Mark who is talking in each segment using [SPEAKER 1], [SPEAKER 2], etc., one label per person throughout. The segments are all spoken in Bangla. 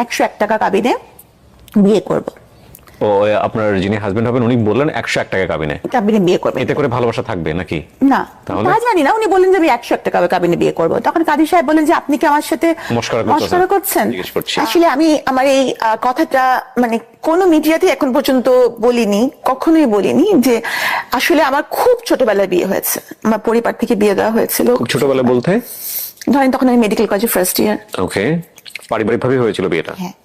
[SPEAKER 1] 101 টাকা কাবিনে বিয়ে করব।
[SPEAKER 2] ও আপনার যিনি হাজবেন্ড হবেন উনি বললেন 101 টাকা কাবিনে
[SPEAKER 1] বিয়ে করবে,
[SPEAKER 2] এতে করে ভালোবাসা থাকবে নাকি?
[SPEAKER 1] না তা জানি না, উনি বললেন যে আমি 101 টাকা কাবিনে বিয়ে করব। তখন কাজী সাহেব বলেন যে আপনি কি আমার সাথে মশকরা করছেন? আসলে আমি আমার এই কথাটা মানে কোন মিডিয়াতে এখন পর্যন্ত বলিনি, কখনোই বলিনি যে আসলে আমার খুব ছোটবেলায় বিয়ে হয়েছে, আমার পরিবার থেকে বিয়ে দেওয়া হয়েছিল।
[SPEAKER 2] খুব ছোটবেলায় বলতে
[SPEAKER 1] ধরেন তখন আমি মেডিকেল কলেজে ফার্স্ট ইয়ার।
[SPEAKER 2] ওকে, পারিবারিকভাবে হয়েছিল বিয়েটা?
[SPEAKER 1] হ্যাঁ,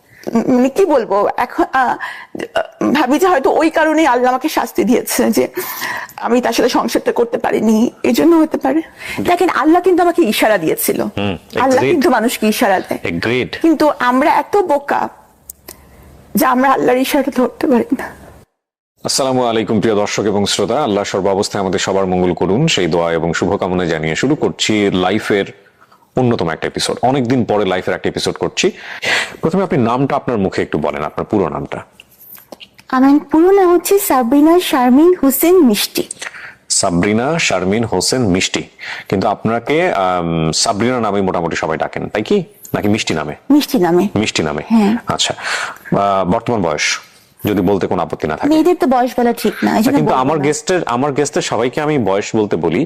[SPEAKER 1] মানে কি বলবো, এখন ভাবি যে হয়তো ওই কারণেই আল্লাহ আমাকে শাস্তি দিয়েছে যে আমি তার সাথে সংসারটা করতে পারিনি, এই জন্য হতে পারে। দেখেন আল্লাহ কিন্তু আমাকে ইশারা দিয়েছিল, আল্লাহ কিন্তু মানুষকে ইশারা দেয়, কিন্তু আমরা এত বোকা যে আমরা আল্লাহর ইশারাটা ধরতে পারি না।
[SPEAKER 2] আসসালামু আলাইকুম প্রিয় দর্শক এবং শ্রোতা, আল্লাহ সর্বাবস্থায় আমাদের সবার মঙ্গল করুন সেই দোয়া এবং শুভকামনা জানিয়ে শুরু করছি লাইফের অন্যতম একটা এপিসোড। অনেকদিন পরে লাইফের একটা এপিসোড করছি। প্রথমে আপনি নামটা আপনার মুখে একটু বলেন, আপনার পুরো নামটা।
[SPEAKER 1] আমার পুরো নাম হচ্ছে সাবরিনা শারমিন হোসেন মিষ্টি।
[SPEAKER 2] সাবরিনা শারমিন হোসেন মিষ্টি, কিন্তু আপনাকে সাবরিনা নামে মোটামুটি সবাই ডাকেন, তাই কি? নাকি মিষ্টি নামে?
[SPEAKER 1] মিষ্টি নামে।
[SPEAKER 2] মিষ্টি নামে, আচ্ছা। বর্তমান বয়স যদি বলতে কোনো আপত্তি না থাকে?
[SPEAKER 1] মেয়েদের তো বয়স বলা ঠিক না,
[SPEAKER 2] কিন্তু আমার গেস্টের সবাইকে আমি বয়স বলতে বলি।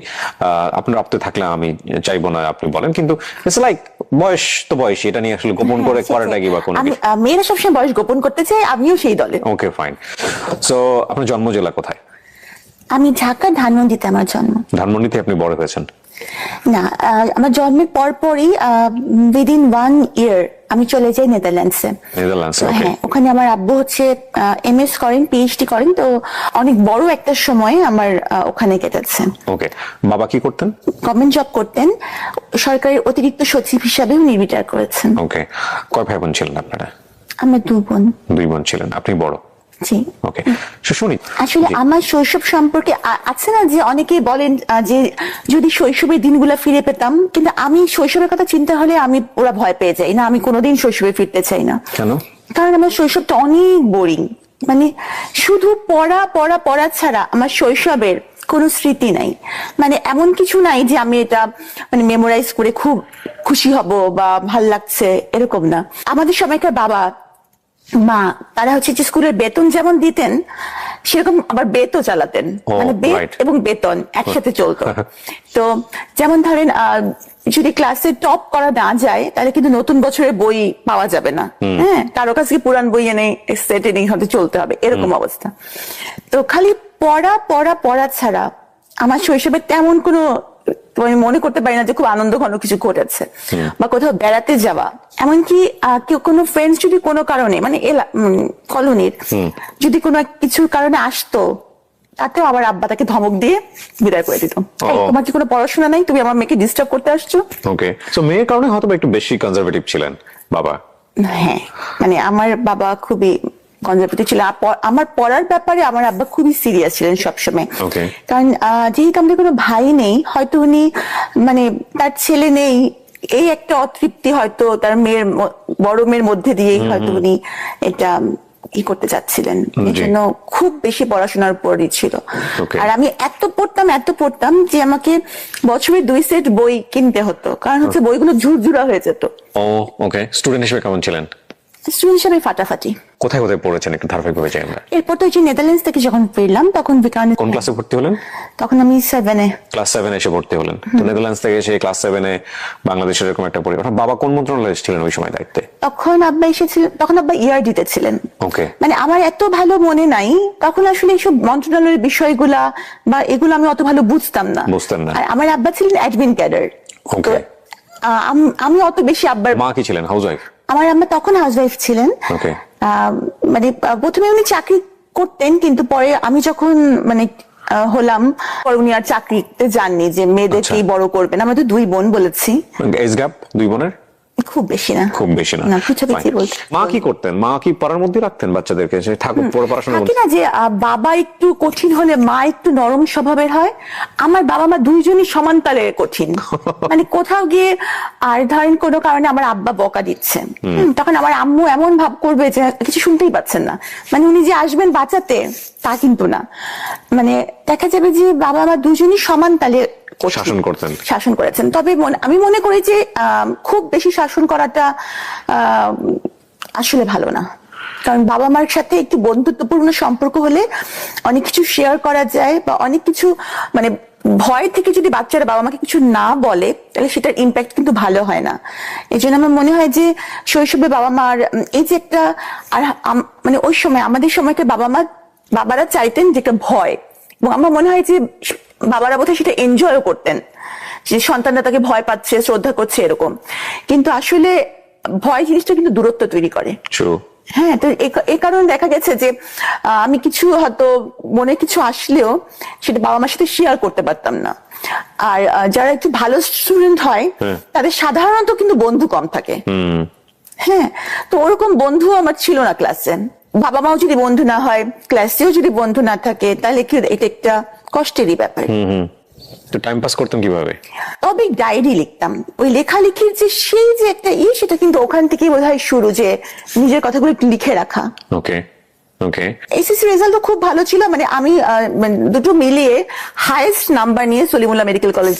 [SPEAKER 2] আপনার আপত্তি থাকলে আমি চাইবো না আপনি বলেন, কিন্তু ইটস লাইক বয়স তো বয়স, এটা নিয়ে আসলে গোপন করে করাটা কি বা কোনো?
[SPEAKER 1] মেয়েরা সবসময় বয়স গোপন করতে চায়, আমিও সেই দলে।
[SPEAKER 2] Okay fine. সো আপনার জন্ম জেলা কোথায়?
[SPEAKER 1] আমি ঢাকা ধানমন্ডিতে আমার জন্ম।
[SPEAKER 2] ধানমন্ডিতে আপনি বড় হয়েছেন?
[SPEAKER 1] না, আমার জন্মের পরপরই উইদিন 1 ইয়ার আমি চলে যাই নেদারল্যান্ডসে। হ্যাঁ, ওখানে আমার আব্বু হচ্ছে এমএস করেন, পিএইচডি করেন, তো অনেক বড় একটা সময় আমার ওখানে কেটেছে।
[SPEAKER 2] ওকে, বাবা কি করতেন?
[SPEAKER 1] গভর্নমেন্ট জব করতেন, সরকারের অতিরিক্ত সচিব হিসাবে উনি রিটায়ার করেছেন।
[SPEAKER 2] ওকে, কয় ভাই বোন ছিলেন আপনারা?
[SPEAKER 1] আমরা 2 বোন।
[SPEAKER 2] 2 বোন ছিলেন, আপনি বড়?
[SPEAKER 1] জি।
[SPEAKER 2] ওকে, শুনি
[SPEAKER 1] আসলে আমার শৈশব সম্পর্কে আছে না যে অনেকেই বলেন যে যদি শৈশবের দিনগুলো ফিরে পেতাম, কিন্তু আমি শৈশবের কথা চিন্তা হলে আমি ওরা ভয় পেয়ে যাই না, আমি কোনোদিন শৈশবে ফিরতে চাই না।
[SPEAKER 2] কেন?
[SPEAKER 1] কারণ আমার শৈশবটা অনেক বোরিং, মানে শুধু পড়া পড়া পড়া ছাড়া আমার শৈশবের কোনো স্মৃতি নাই। মানে এমন কিছু নাই যে আমি এটা মানে মেমোরাইজ করে খুব খুশি হব বা ভাল লাগছে, এরকম না। আমাদের সময়কার বাবা মা তারা হচ্ছে যে স্কুলের বেতন যেমন দিতেন সেরকম আবার বেতও চালাতেন, মানে বেত এবং বেতন একসাথে চলতো। তো যেমন ধরেন যদি ক্লাসে টপ করা না যায় তাহলে কিন্তু নতুন বছরের বই পাওয়া যাবে না, হ্যাঁ, কারো কাছে পুরান বই এনে সেট এনে হয়তো চলতে হবে, এরকম অবস্থা। তো খালি পড়া পড়া পড়া ছাড়া আমার শৈশবে তেমন কোনো আমি মনে করতে পারি না যে খুব আনন্দ ঘন কিছু ঘটেছে বা কোথাও বেড়াতে যাওয়া। এমনকি কেউ কোনো ফ্রেন্ডস যদি কোনো কারণে মানে কলোনির যদি কোনো কিছুর কারণে আসতো, তাতেও আবার আব্বা তাকে ধমক দিয়ে বিদায় করে দিত। তোমার কি কোনো পড়াশোনা নাই, তুমি আমার মেয়েকে ডিস্টার্ব করতে আসছো?
[SPEAKER 2] ওকে, সো মেয়ের কারণে হয়তো একটু বেশি কনজারভেটিভ ছিলেন বাবা?
[SPEAKER 1] হ্যাঁ, মানে আমার বাবা খুবই কনজারভেটিভ ছিল। আমার পড়ার ব্যাপারে আমার আব্বা খুবই সিরিয়াস ছিলেন সবসময়। কারণ যেহেতু আমাদের কোনো ভাই নেই, হয়তো উনি মানে তার ছেলে নেই এই একটা অতৃপ্তি হয়তো তার মেয়ের বড় মেয়ের মধ্যে দিয়েই হয়তো উনি এটা কি করতে চাচ্ছিলেন, এই জন্য খুব বেশি পড়াশোনার উপরই ছিল। আর আমি এত পড়তাম যে আমাকে বছরে 2 সেট বই কিনতে হতো, কারণ হচ্ছে বইগুলো ঝুরঝুরা হয়ে যেত।
[SPEAKER 2] ওকে, স্টুডেন্ট হিসেবে কেমন ছিলেন?
[SPEAKER 1] স্টুডেন্ট হিসেবে ফাটাফাটি।
[SPEAKER 2] কোথায় কোথায় পড়েছেন একটু ধারাবাহিকভাবে চাই আমরা।
[SPEAKER 1] এরপর তো যে নেদারল্যান্ডস থেকে যখন ফিরলাম তখন
[SPEAKER 2] কোন ক্লাসে ভর্তি হলেন?
[SPEAKER 1] তখন আমি 7-এ।
[SPEAKER 2] ক্লাস 7 এসে ভর্তি হলেন। তো নেদারল্যান্ডস থেকে এসে ক্লাস 7-এ বাংলাদেশের এরকম একটা পরিবার। বাবা কোন মন্ত্রণালয়ে ছিলেন ওই সময় দায়িত্বে?
[SPEAKER 1] তখন আব্বা এসেছিলেন, তখন আব্বা ইআরডিতে ছিলেন।
[SPEAKER 2] ওকে,
[SPEAKER 1] মানে আমার এত ভালো মনে নাই তখন আসলে এইসব মন্ত্রণালয়ের বিষয়গুলা বা এগুলো আমি অত ভালো বুঝতাম না। আর আমার আব্বা ছিলেন অ্যাডমিন ক্যাডার।
[SPEAKER 2] ওকে,
[SPEAKER 1] আমি অত বেশি আব্বার।
[SPEAKER 2] মা কি ছিলেন? হাউসওয়াইফ?
[SPEAKER 1] আমার আম্মা তখন হাউসওয়াইফ ছিলেন।
[SPEAKER 2] ওকে,
[SPEAKER 1] মানে প্রথমে উনি চাকরি করতেন, কিন্তু পরে আমি যখন মানে হলাম পরে উনি আর চাকরিতে যাননি, যে মেয়েদেরকেই বড় করবেন। আমরা তো 2 বোন বলেছি।
[SPEAKER 2] এজ গ্যাপ 2 বোনের
[SPEAKER 1] খুব বেশি না।
[SPEAKER 2] মা কি করতেন? মা কি পড়ার মধ্যে রাখতেন বাচ্চাদেরকে, ঠাকুর পড়াশোনা
[SPEAKER 1] থাকে না যে বাবা একটু কঠিন হলে মা একটু নরম স্বভাবের হয়। আমার বাবা মা দুইজনই সমান তালে কঠিন। মানে কোথাও গিয়ে আর ধরেন কোনো কারণে আমার আব্বা বকা দিচ্ছেন, তখন আমার আম্মু এমন ভাব করবে যে কিছু শুনতেই পাচ্ছেন না, মানে উনি যে আসবেন বাঁচাতে তা কিন্তু না। মানে দেখা যাবে যে বাবা মা দুজনই সমান তালে শাসন করেছেন। তবে আমি মনে করি যে খুব বেশি শাসন করাটা আসলে ভালো না। কারণ বাবা মার সাথে একটু বন্ধুত্বপূর্ণ সম্পর্ক হলে অনেক কিছু শেয়ার করা যায়, বা অনেক কিছু মানে ভয় থেকে যদি বাচ্চারা বাবা মাকে কিছু না বলে তাহলে সেটার ইম্প্যাক্ট কিন্তু ভালো হয় না। এই জন্য আমার মনে হয় যে শৈশবে বাবা মার এই যে একটা, আর মানে ওই সময় আমাদের সময়টা বাবারা চাইতেন যে একটা ভয়, এবং আমার মনে হয় যে বাবারা বোধহয় সেটা এনজয়ও করতেন, যে সন্তানরা তাকে ভয় পাচ্ছে, শ্রদ্ধা করছে এরকম। কিন্তু আসলে ভয় জিনিসটা কিন্তু দূরত্ব তৈরি করে। হ্যাঁ, তো এই কারণে দেখা গেছে যে আমি কিছু হয়তো মনে কিছু আসলেও সেটা বাবা মার সাথে শেয়ার করতে পারতাম না। আর যারা একটু ভালো স্টুডেন্ট হয় তাদের সাধারণত কিন্তু বন্ধু কম থাকে। হ্যাঁ, তো ওরকম বন্ধু আমার ছিল না ক্লাসে। বাবা মাও যদি বন্ধু না হয়, ক্লাসেও যদি বন্ধু না থাকে, তাহলে কি এটা একটা কষ্টেরই ব্যাপার।
[SPEAKER 2] তো টাইম পাস করতেন কিভাবে?
[SPEAKER 1] তবে ডায়েরি লিখতাম। ওই লেখালেখির যে সেই যে একটা সেটা কিন্তু ওখান থেকেই বোধহয় শুরু, যে নিজের কথাগুলো একটু লিখে রাখা।
[SPEAKER 2] ওকে ওকে।
[SPEAKER 1] এসএসসি রেজাল্ট তো খুব ভালো ছিল, মানে আমি দুটো মিলিয়ে হাইয়েস্ট নাম্বার নিয়ে সলিমুল্লাহ মেডিকেল কলেজ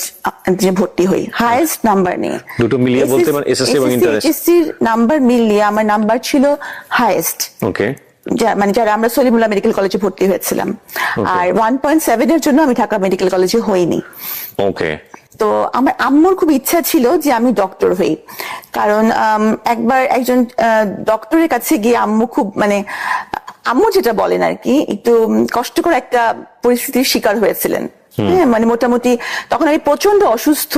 [SPEAKER 1] যে ভর্তি হই, হাইয়েস্ট নাম্বার নিয়ে।
[SPEAKER 2] দুটো মিলিয়ে বলতে মানে এসএসসি এবং ইন্টার?
[SPEAKER 1] এসএসসি নাম্বার মিলিয়ে আমার নাম্বার ছিল হাইয়েস্ট।
[SPEAKER 2] ওকে।
[SPEAKER 1] মানে যারা আমরা সলিমুল্লাহ মেডিকেল কলেজে ভর্তি হয়েছিলাম। আর 1.7 এর জন্য আমি ঢাকা মেডিকেল কলেজে হইনি।
[SPEAKER 2] ওকে।
[SPEAKER 1] তো আমার আম্মুর খুব ইচ্ছা ছিল যে আমি ডক্টর হই, কারণ একবার একজন ডক্টরের কাছে গিয়ে আম্মু খুব মানে আম্মু যেটা বলেন আর কি, একটু কষ্টকর একটা পরিস্থিতির শিকার হয়েছিলেন। হ্যাঁ, মানে মোটামুটি তখন আমি প্রচন্ড অসুস্থ।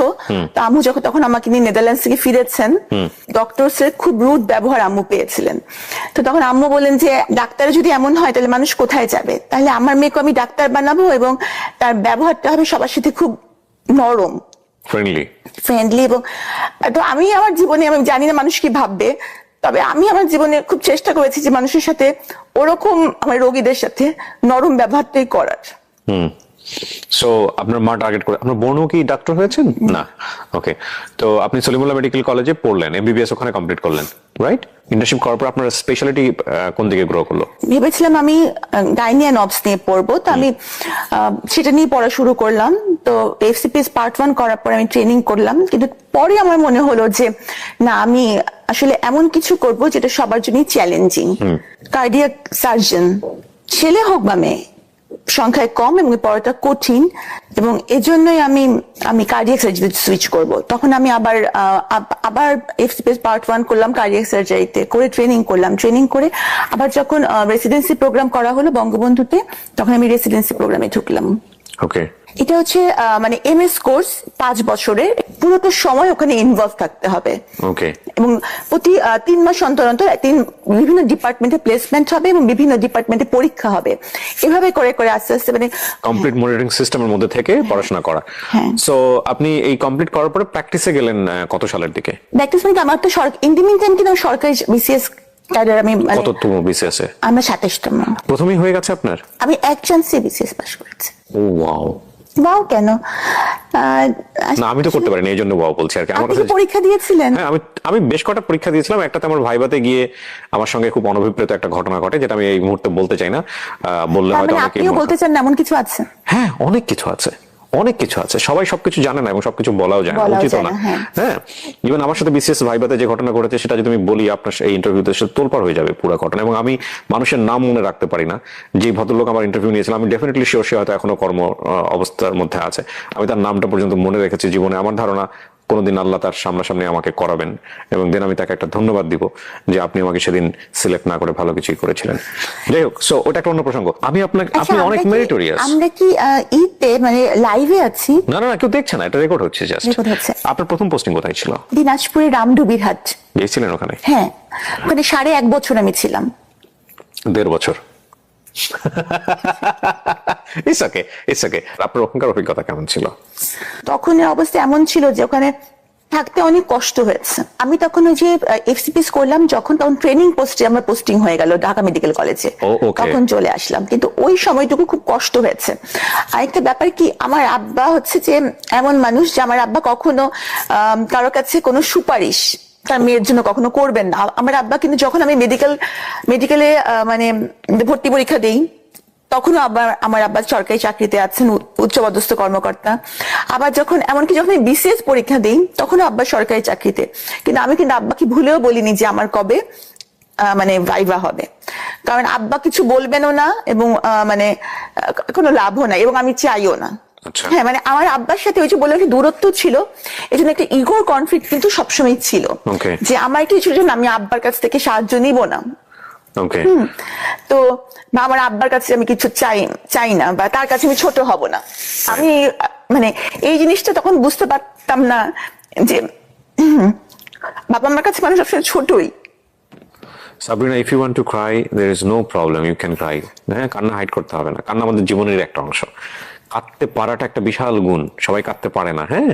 [SPEAKER 1] তো আম্মু তখন আমাকে নিয়ে নেদারল্যান্ডস থেকে ফিরেছেন, ডক্টরসের খুব রুড ব্যবহার আম্মু পেয়েছিলেন। তো তখন আম্মু বলেন যে ডাক্তার যদি এমন হয় তাহলে মানুষ কোথায় যাবে, তাহলে আমার মেয়েকে আমি ডাক্তার বানাবো এবং তার ব্যবহারটা হবে সবার সাথে খুব নরম, ফ্রেন্ডলি। এবং তো আমি আমার জীবনে, আমি জানি না মানুষ কি ভাববে, তবে আমি আমার জীবনে খুব চেষ্টা করেছি যে মানুষের সাথে ওরকম, আমার রোগীদের সাথে নরম ব্যবহারটাই করার।
[SPEAKER 2] সো আপনার মা টার্গেট করে, আপনার বোনও কি ডাক্তার হয়েছেন? না। ওকে। তো আপনি সলিমুল্লাহ মেডিকেল কলেজে পড়লেন, এমবিবিএস ওখানে কমপ্লিট করলেন, রাইট? ইন্টার্নশিপ করার পর আপনার স্পেশালিটি কোন দিকে গ্রো করলো?
[SPEAKER 1] ভেবেছিলাম আমি গাইনি অ্যান্ড অবস নিয়ে পড়বো, তো আমি সেটা নিয়ে পড়া শুরু করলাম। তো এফসিপিএস পার্ট 1 করার পর আমি ট্রেনিং করলাম, কিন্তু পরে আমার মনে হলো যে না, আমি আসলে এমন কিছু করব যেটা সবার জন্যই চ্যালেঞ্জিং। কার্ডিয়াক সার্জন, ছেলে হোক বা মেয়ে, সংখ্যায় কম এবং পড়াটা কঠিন, এবং এজন্যই আমি কার্ডিয়াক সার্জারিতে সুইচ করব। তখন আমি আবার এফসিপিএস পার্ট 1 করলাম কার্ডিয়াক সার্জারিতে, করে ট্রেনিং করলাম। ট্রেনিং করে আবার যখন রেসিডেন্সি প্রোগ্রাম করা হলো বঙ্গবন্ধুতে, তখন আমি রেসিডেন্সি প্রোগ্রামে ঢুকলাম।
[SPEAKER 2] ওকে।
[SPEAKER 1] এটা হচ্ছে মানে এমএস কোর্স, 5 বছরের, পুরোটা সময় ওখানে ইনভলভ থাকতে হবে।
[SPEAKER 2] ওকে।
[SPEAKER 1] এবং প্রতি 3 মাস অন্তর অন্তর বিভিন্ন ডিপার্টমেন্টে প্লেসমেন্ট হবে এবং বিভিন্ন ডিপার্টমেন্টে পরীক্ষা হবে। এভাবে করে করে আস্তে আস্তে মানে
[SPEAKER 2] কমপ্লিট মনিটরিং সিস্টেমের মধ্যে থেকে পড়াশোনা করা। সো আপনি এই কমপ্লিট করার পরে প্র্যাকটিসে গেলেন কত সালের দিকে?
[SPEAKER 1] প্র্যাকটিস মানে আমার তো ইন দি মিন টাইম কিন্তু সরকারি বিসিএস ক্যাডার। আমি
[SPEAKER 2] কততম বিসিএস এ?
[SPEAKER 1] আমার 27তম।
[SPEAKER 2] প্রথমেই হয়ে গেছে আপনার?
[SPEAKER 1] আমি এক চান্সে বিসিএস পাস করেছি।
[SPEAKER 2] ও ওয়াও।
[SPEAKER 1] ওয়াও কেন?
[SPEAKER 2] না, আমি তো করতে পারিনি, এই জন্য ওয়াও বলছি আর কি। আমার কাছে
[SPEAKER 1] পরীক্ষা দিয়েছিলেন?
[SPEAKER 2] হ্যাঁ, আমি বেশ কটা পরীক্ষা দিয়েছিলাম। একটাতে আমার ভাইভাতে গিয়ে আমার সঙ্গে খুব অনভিপ্রেত একটা ঘটনা ঘটে, যেটা আমি এই মুহূর্তে বলতে চাই না। বললে হয়তো অনেকে
[SPEAKER 1] আপনিও বলতে চান না এমন কিছু আছে?
[SPEAKER 2] হ্যাঁ, অনেক কিছু আছে, অনেক কিছু আছে। সবাই সবকিছু জানে না এবং সবকিছু বলাও যায় না, উচিত না। হ্যাঁ, ইভেন আমার সাথে বিসিএস ভাইভাতে যে ঘটনা ঘটেছে সেটা যদি আমি বলি আপনার এই ইন্টারভিউতে, সেটা তোলপাড় হয়ে যাবে পুরো ঘটনা। এবং আমি মানুষের নাম মনে রাখতে পারি না। যে ভদ্রলোক আমার ইন্টারভিউ নিয়েছিলাম, আমি ডেফিনেটলি শিওর সে হয়তো এখনো কর্ম অবস্থার মধ্যে আছে। আমি তার নামটা পর্যন্ত মনে রেখেছি জীবনে। আমার ধারণা কোনোদিন আল্লাহ তার সামনাসামনি আমাকে করাবেন, এবং দেন আমি তাকে একটা ধন্যবাদ দিব যে আপনি আমাকে সেদিন সিলেক্ট না করে ভালো কিছুই করেছিলেন। যাই হোক, সো ওটা একটা অন্য প্রসঙ্গ। আপনি অনেক মেরিটোরিয়াস।
[SPEAKER 1] আমরা কি ইতে মানে লাইভে আছি?
[SPEAKER 2] না না, কেউ দেখছে না, এটা রেকর্ড হচ্ছে জাস্ট। আপনার প্রথম পোস্টিং কোথায় ছিল?
[SPEAKER 1] দিনাজপুরের রামডুবিরহাট।
[SPEAKER 2] গিয়েছিলেন ওখানে?
[SPEAKER 1] হ্যাঁ, ওখানে 1.5 বছর আমি ছিলাম।
[SPEAKER 2] 1.5 বছর? It's okay. আপনার ওখানকার অভিজ্ঞতা কেমন ছিল?
[SPEAKER 1] তখন অবস্থা এমন ছিল যে ওখানে থাকতে অনেক কষ্ট হয়েছে। আমি তখন ওই যে এফসিপিএস করলাম যখন, তখন ট্রেনিং পোস্টে আমার পোস্টিং হয়ে গেল ঢাকা মেডিকেল কলেজে, তখন চলে আসলাম। কিন্তু ওই সময়টুকু খুব কষ্ট হয়েছে। আরেকটা ব্যাপার কি, আমার আব্বা হচ্ছে যে এমন মানুষ যে আমার আব্বা কখনো কারোর কাছে কোনো সুপারিশ তার মেয়ের জন্য কখনো করবেন না। আমার আব্বা কিন্তু যখন আমি মেডিকেলে মানে ভর্তি পরীক্ষা দেই, তখনও আমার আব্বা সরকারি চাকরিতে আছেন, উচ্চপদস্থ কর্মকর্তা। আবার এমনকি যখন বিসিএস পরীক্ষা দিই, তখনও আব্বা সরকারি চাকরিতে। কিন্তু আমি আব্বাকে ভুলেও বলিনি যে আমার কবে মানে ভাইভা হবে, কারণ আব্বা কিছু বলবেনও না এবং মানে কোনো লাভও নাই এবং আমি চাইও না।
[SPEAKER 2] আচ্ছা।
[SPEAKER 1] হ্যাঁ, মানে আমার আব্বার সাথে ওই যে বললাম একটা দূরত্ব ছিল, এই জন্য একটা ইগোর কনফ্লিক্ট কিন্তু সবসময় ছিল,
[SPEAKER 2] Okay.
[SPEAKER 1] যে আমার একটা ছিল যে আমি আব্বার কাছ থেকে সাহায্য নিব না।
[SPEAKER 2] ওকে,
[SPEAKER 1] তো বা আমার আব্বার কাছে আমি কিছু চাই না, বা তার কাছে আমি ছোট হব না। আমি মানে এই জিনিসটা তখন বুঝতে পারতাম না যে বাবা আমার কাছে মানুষ সবসময় ছোটই।
[SPEAKER 2] Sabrina, if you want to cry there is no problem, you can cry. হ্যাঁ, কান্না হাইড করতে হবে না, কান্না আমাদের জীবনের একটা অংশ। কাঁদতে পারাটা একটা বিশাল গুণ, সবাই কাঁদতে পারে না। হ্যাঁ,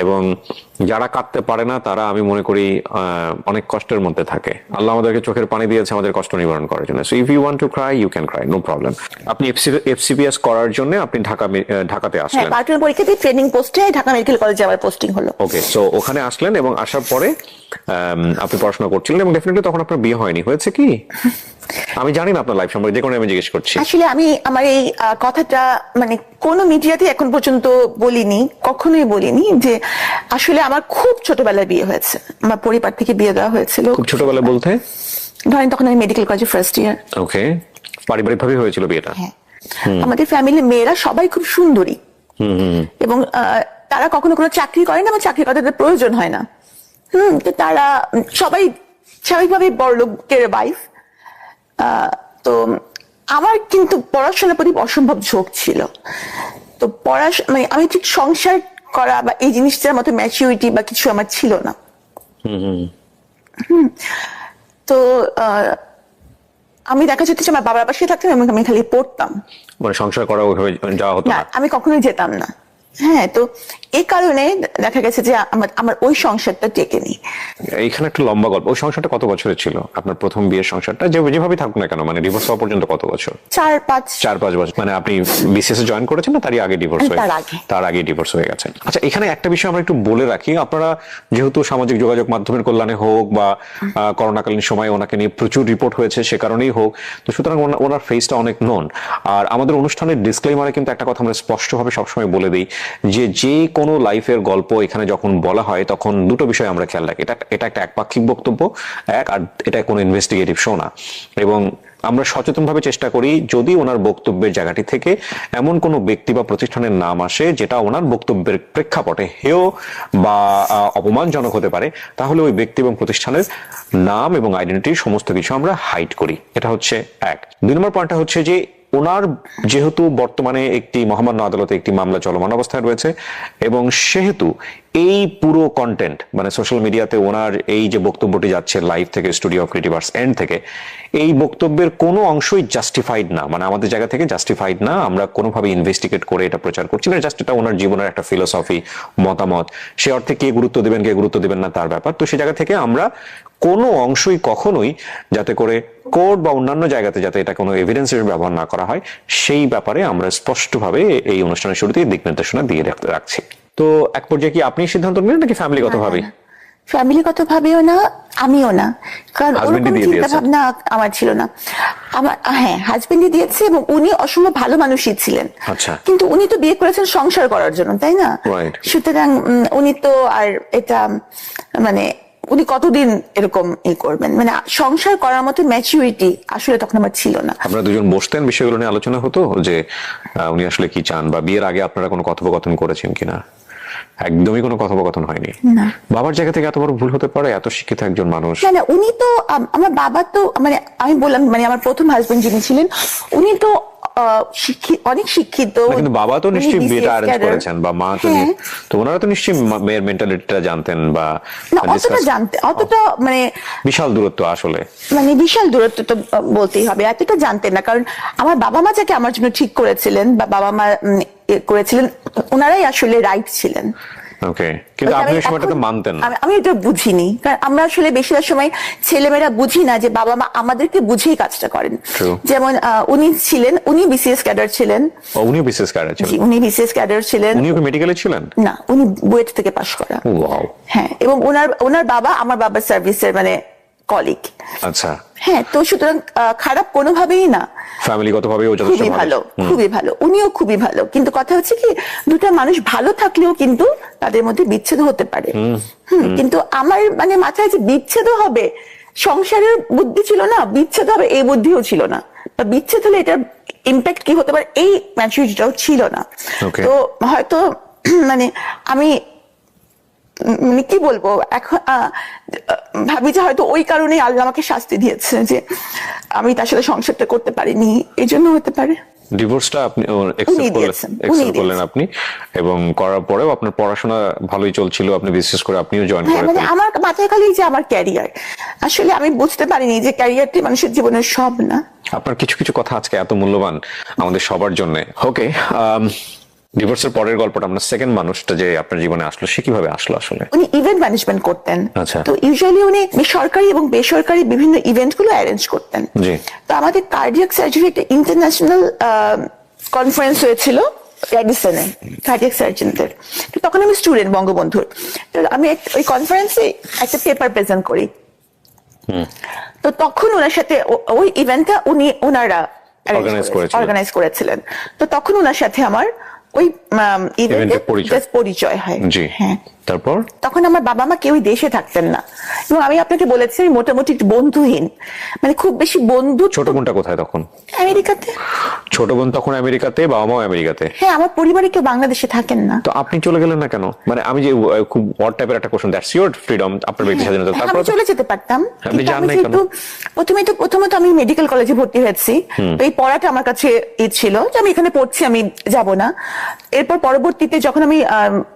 [SPEAKER 2] এবং যারা কাঁদতে পারে না তারা আমি মনে করি অনেক কষ্টের মধ্যে থাকে। আল্লাহ আমাদেরকে চোখের পানি দিয়েছে আমাদের কষ্ট নিবারণ করার জন্য। So if you want to cry you can cry, no problem. আপনি এফসিপিএস করার জন্য আপনি ঢাকাতে
[SPEAKER 1] হ্যাঁ,
[SPEAKER 2] আসলেন।
[SPEAKER 1] পার্ট 1 পরীক্ষা দিয়ে ট্রেনিং পোস্টে ঢাকা মেডিকেল কলেজে আমার পোস্টিং হলো।
[SPEAKER 2] ওকে, সো ওখানে আসলেন এবং আসার পরে আপনি পড়াশোনা করছিলেন এবং ডেফিনেটলি তখন আপনার বিয়ে হয়নি, হয়েছে কি? আমি জানি না আপনার লাইফ সম্পর্কে, যে কারণে আমি জিজ্ঞেস করছি।
[SPEAKER 1] আসলে আমি আমার এই কথাটা মানে কোন মিডিয়াতে এখন পর্যন্ত বলিনি, কখনোই বলিনি, যে আসলে আমার খুব ছোটবেলায় বিয়ে হয়েছে। আমার পরিবার থেকে বিয়ে দেওয়া হয়েছিল।
[SPEAKER 2] খুব ছোটবেলা বলতে?
[SPEAKER 1] ধরেন তখন আমি মেডিকেল কলেজে ফার্স্ট ইয়ার।
[SPEAKER 2] ওকে, পারিবারিক ভাবে হয়েছিল বিয়েটা?
[SPEAKER 1] হ্যাঁ, আমাদের ফ্যামিলির মেয়েরা সবাই খুব সুন্দরী এবং তারা কখনো কোনো চাকরি করে না, বা চাকরি করতে তাদের প্রয়োজন হয় না। তো তারা সবাই স্বাভাবিকভাবে বড় লোকের ওয়াইফ। তো আমার কিন্তু পড়াশোনার প্রতি অসম্ভব ঝোঁক ছিল। তো মানে আমি ঠিক সংসার করা বা এই জিনিসটার মতো ম্যাচিউরিটি বা কিছু আমার ছিল না। তো আমি দেখা যেত যে আমার বাবার পাশে থাকতাম এবং আমি খালি পড়তাম,
[SPEAKER 2] মানে সংসার করা ওইভাবে যাওয়া হতো
[SPEAKER 1] না,
[SPEAKER 2] না?
[SPEAKER 1] আমি কখনোই যেতাম না। হ্যাঁ, তো এই কারণে দেখা গেছে যে আমার ওই সংসারটা টেকেনি।
[SPEAKER 2] এইখানে একটা লম্বা গল্প। ওই সংসারটা কত বছরের ছিল আপনার প্রথম বিয়ের সংসারটা? যেভাবে থাকুক না কেন, মানে ডিভোর্স হওয়া পর্যন্ত কত বছর?
[SPEAKER 1] 4-5
[SPEAKER 2] বছর। মানে আপনি বিসিএস এ জয়েন করেছেন না তারই আগে ডিভোর্স হয়ে? তার আগে ডিভোর্স হয়ে গেছে। আচ্ছা, এখানে একটা বিষয় আমরা একটু বলে রাখি। আপনারা যেহেতু সামাজিক যোগাযোগ মাধ্যমের কল্যাণে হোক বা করোনাকালীন সময় ওনাকে নিয়ে প্রচুর রিপোর্ট হয়েছে, সে কারণেই হোক, তো সুতরাং ওনার ফেসটা অনেক নন। আর আমাদের অনুষ্ঠানের ডিসক্লেইমারে কিন্তু একটা কথা আমরা স্পষ্টভাবে সবসময় বলে দিই, যে কোনো লাইফের গল্প এখানে যখন বলা হয় তখন দুটো বিষয় আমরা খেয়াল রাখি। এটা একটা একপাক্ষিক বক্তব্য, আর এটা কোনো ইনভেস্টিগেটিভ শো না। এবং আমরা সচেতনভাবে চেষ্টা করি, যদি ওনার বক্তব্যের জায়গাটি থেকে এমন কোনো ব্যক্তি বা প্রতিষ্ঠানের নাম আসে যেটা ওনার বক্তব্যের প্রেক্ষাপটে হেয় বা অপমানজনক হতে পারে, তাহলে ওই ব্যক্তি এবং প্রতিষ্ঠানের নাম এবং আইডেন্টিটি সমস্ত কিছু আমরা হাইড করি। এটা হচ্ছে এক। 2 নম্বর পয়েন্টটা হচ্ছে যে ওনার যেহেতু বর্তমানে একটি মহামান্য আদালতে একটি মামলা চলমান অবস্থায় রয়েছে, এবং সেহেতু এই পুরো কন্টেন্ট মানে সোশ্যাল মিডিয়াতে ওনার এই যে বক্তব্যটি যাচ্ছে লাইভ থেকে, স্টুডিও অফ ক্রিয়েটিভার্স এন্ড থেকে, এই বক্তব্যের কোনো অংশই জাস্টিফাইড না, মানে আমাদের জায়গা থেকে জাস্টিফাইড না। আমরা কোনোভাবে ইনভেস্টিগেট করে এটা প্রচার করছি না, জাস্ট এটা ওনার জীবনের একটা ফিলোসফি, মতামত। সে অর্থে কে গুরুত্ব দেবেন কে গুরুত্ব দেবেন না তার ব্যাপার। তো সে জায়গা থেকে আমরা কোনো অংশই কখনোই যাতে করে কোর্ট বা অন্যান্য জায়গাতে যাতে এটা কোনো এভিডেন্স হিসেবে ব্যবহার না করা হয়, সেই ব্যাপারে আমরা স্পষ্টভাবে এই অনুষ্ঠানের শুরুতেই দিক নির্দেশনা দিয়ে রাখছি। তো এক পর্যায়ে কি আপনি সিদ্ধান্ত নিলেন নাকি ফ্যামিলিগত ভাবে?
[SPEAKER 1] ফ্যামিলিগত ভাবেও না, আমিও না, কারণ ওরকম চিন্তা ভাবনা আমার ছিল না। আমার হ্যাঁ, হাজবেন্ডই দিয়েছে এবং উনি অসম্ভব ভালো মানুষই ছিলেন।
[SPEAKER 2] আচ্ছা।
[SPEAKER 1] কিন্তু উনি তো বিয়ে করেছেন সংসার করার জন্য, তাই না? সুতরাং উনি তো আর এটা মানে উনি কতদিন এরকম করবেন, মানে সংসার করার মতো ম্যাচুরিটি আসলে তখন আমার ছিল না।
[SPEAKER 2] আপনারা দুজন বসতেন, বিষয়গুলো নিয়ে আলোচনা হতো যে উনি আসলে কি চান, বা বিয়ের আগে আপনারা কোনো কথোপকথন করেছেন কিনা? একদমই কোনো কথোপকথন হয়নি?
[SPEAKER 1] না।
[SPEAKER 2] বাবার জায়গা থেকে এত বড় ভুল হতে পারে, এত শিক্ষিত একজন মানুষ?
[SPEAKER 1] না, উনি তো আমার বাবা তো মানে আমি বললাম মানে আমার প্রথম হাজবেন্ড যিনি ছিলেন উনি তো অনেক শিক্ষিত।
[SPEAKER 2] কিন্তু বাবা তো নিশ্চয়ই বিয়েটা অ্যারেঞ্জ করেছেন, বা মা তো, তো ওনারা তো নিশ্চয়ই মেয়ের মেন্টালিটিটা জানতেন, বা
[SPEAKER 1] অতটা জানতেন, অতটা মানে
[SPEAKER 2] বিশাল দূরত্ব, আসলে
[SPEAKER 1] মানে বিশাল দূরত্ব তো বলতেই হবে, এতটা জানতেন না। কারণ আমার বাবা মা যাকে আমার জন্য ঠিক করেছিলেন বা বাবা মা করেছিলেন, ওনারাই আসলে রাইট ছিলেন।
[SPEAKER 2] ওকে, কিন্তু আপনি ওই সময়টাতে মানতেন না?
[SPEAKER 1] আমি এটা বুঝিনি, কারণ আমরা আসলে বেশিরভাগ সময় ছেলেমেয়েরা বুঝি না যে বাবা মা আমাদেরকে বুঝেই কাজটা করেন। যেমন উনি ছিলেন, উনি বিসিএস ক্যাডার ছিলেন।
[SPEAKER 2] উনি বিসিএস ক্যাডার ছিলেন?
[SPEAKER 1] উনি বিসিএস ক্যাডার ছিলেন।
[SPEAKER 2] উনি কি মেডিকেলে ছিলেন?
[SPEAKER 1] না, উনি বুয়েট থেকে পাশ করা।
[SPEAKER 2] ওয়াও।
[SPEAKER 1] হ্যাঁ, এবং ওনার বাবা আমার বাবার সার্ভিসের মানে কলিগ।
[SPEAKER 2] আচ্ছা।
[SPEAKER 1] হ্যাঁ, তো সুতরাং খারাপ কোনোভাবেই না,
[SPEAKER 2] ফ্যামিলিগতভাবেও যথেষ্ট
[SPEAKER 1] ভালো, খুবই ভালো, উনিও খুবই ভালো। কিন্তু কথা হচ্ছে কি, দুটা মানুষ ভালো থাকলেও কিন্তু তাদের মধ্যে বিচ্ছেদ হতে পারে। কিন্তু আমার মানে মাথায় যে বিচ্ছেদ হবে সংসারের বুদ্ধি ছিল না, বিচ্ছেদ হবে এই বুদ্ধিও ছিল না, বা বিচ্ছেদ হলে এটার ইম্প্যাক্ট কি হতে পারে এই ম্যাচুরিটিটাও ছিল না।
[SPEAKER 2] Okay.
[SPEAKER 1] তো হয়তো মানে আমি মানে কি বলবো এখন ভাবি যে হয়তো ওই কারণেই আল্লাহ আমাকে শাস্তি দিয়েছে যে আমি তার সাথে সংসারটা করতে পারিনি, এই জন্য হতে পারে।
[SPEAKER 2] ডিভোর্সটা আপনি
[SPEAKER 1] দিয়েছেন,
[SPEAKER 2] accept করলেন আপনি, এবং করার পরেও আপনার পড়াশোনা ভালোই চলছিল, আপনি বিশেষ করে আপনিও জয়েন
[SPEAKER 1] হ্যাঁ,
[SPEAKER 2] করে
[SPEAKER 1] মানে আমার মাথায় খালি যে আমার ক্যারিয়ার, আসলে আমি বুঝতে পারিনি যে ক্যারিয়ারটি মানুষের জীবনের সব না।
[SPEAKER 2] আপনার কিছু কিছু কথা আজকে এত মূল্যবান আমাদের সবার জন্য। ওকে, ডিভোর্সের পরের গল্পটা, আমরা সেকেন্ড মানুষটা যে আপনার জীবনে আসলো, সে কিভাবে আসলো আসলে?
[SPEAKER 1] উনি ইভেন্ট ম্যানেজমেন্ট করতেন।
[SPEAKER 2] আচ্ছা।
[SPEAKER 1] তো ইউজুয়ালি উনি সরকারি এবং বেসরকারি বিভিন্ন ইভেন্ট গুলো অ্যারেঞ্জ করতেন।
[SPEAKER 2] জি।
[SPEAKER 1] তো আমাদের কার্ডিয়াক সার্জারি একটা ইন্টারন্যাশনাল কনফারেন্স হয়েছিল রেডিসনে কার্ডিয়াক সার্জনদের। তো তখন আমি স্টুডেন্ট বঙ্গবন্ধুর, তো আমি ওই কনফারেন্সে একটা পেপার প্রেজেন্ট করি। তো তখন ওনার সাথে ওই ইভেন্টটা ওনারা অর্গানাইজ করেছিলেন। তো তখন ওনার সাথে আমার ওই ইভেন্টে পরিচয় হয়।
[SPEAKER 2] জি।
[SPEAKER 1] হ্যাঁ।
[SPEAKER 2] তারপর
[SPEAKER 1] তখন আমার বাবা মা কেউই দেশে থাকতেন না, এবং আমি আপনাকে বলেছি আমি মোটামুটি একটু বন্ধুহীন, মানে খুব বেশি বন্ধু।
[SPEAKER 2] ছোট বোনটা কোথায় তখন?
[SPEAKER 1] আমেরিকাতে।
[SPEAKER 2] ছোট বোন তখন আমেরিকাতে, বাবা মাও আমেরিকাতে?
[SPEAKER 1] হ্যাঁ, আমার পরিবারে কেউ বাংলাদেশে থাকেন না।
[SPEAKER 2] তো আপনি চলে গেলেন না কেন? মানে আমি যে খুব অড টাইপের একটা কোশ্চেন, দ্যাটস ইওর ফ্রিডম, আপনার ব্যক্তি স্বাধীনতা। তারপর
[SPEAKER 1] আমি চলে যেতে পারতাম,
[SPEAKER 2] আপনি
[SPEAKER 1] কিন্তু
[SPEAKER 2] যান
[SPEAKER 1] আমি
[SPEAKER 2] নাই কেন?
[SPEAKER 1] যেহেতু প্রথমত আমি মেডিকেল কলেজে ভর্তি হয়েছি, তো এই পড়াটা আমার কাছে ছিল যে আমি এখানে পড়ছি, আমি যাব না। এরপর পরবর্তীতে যখন আমি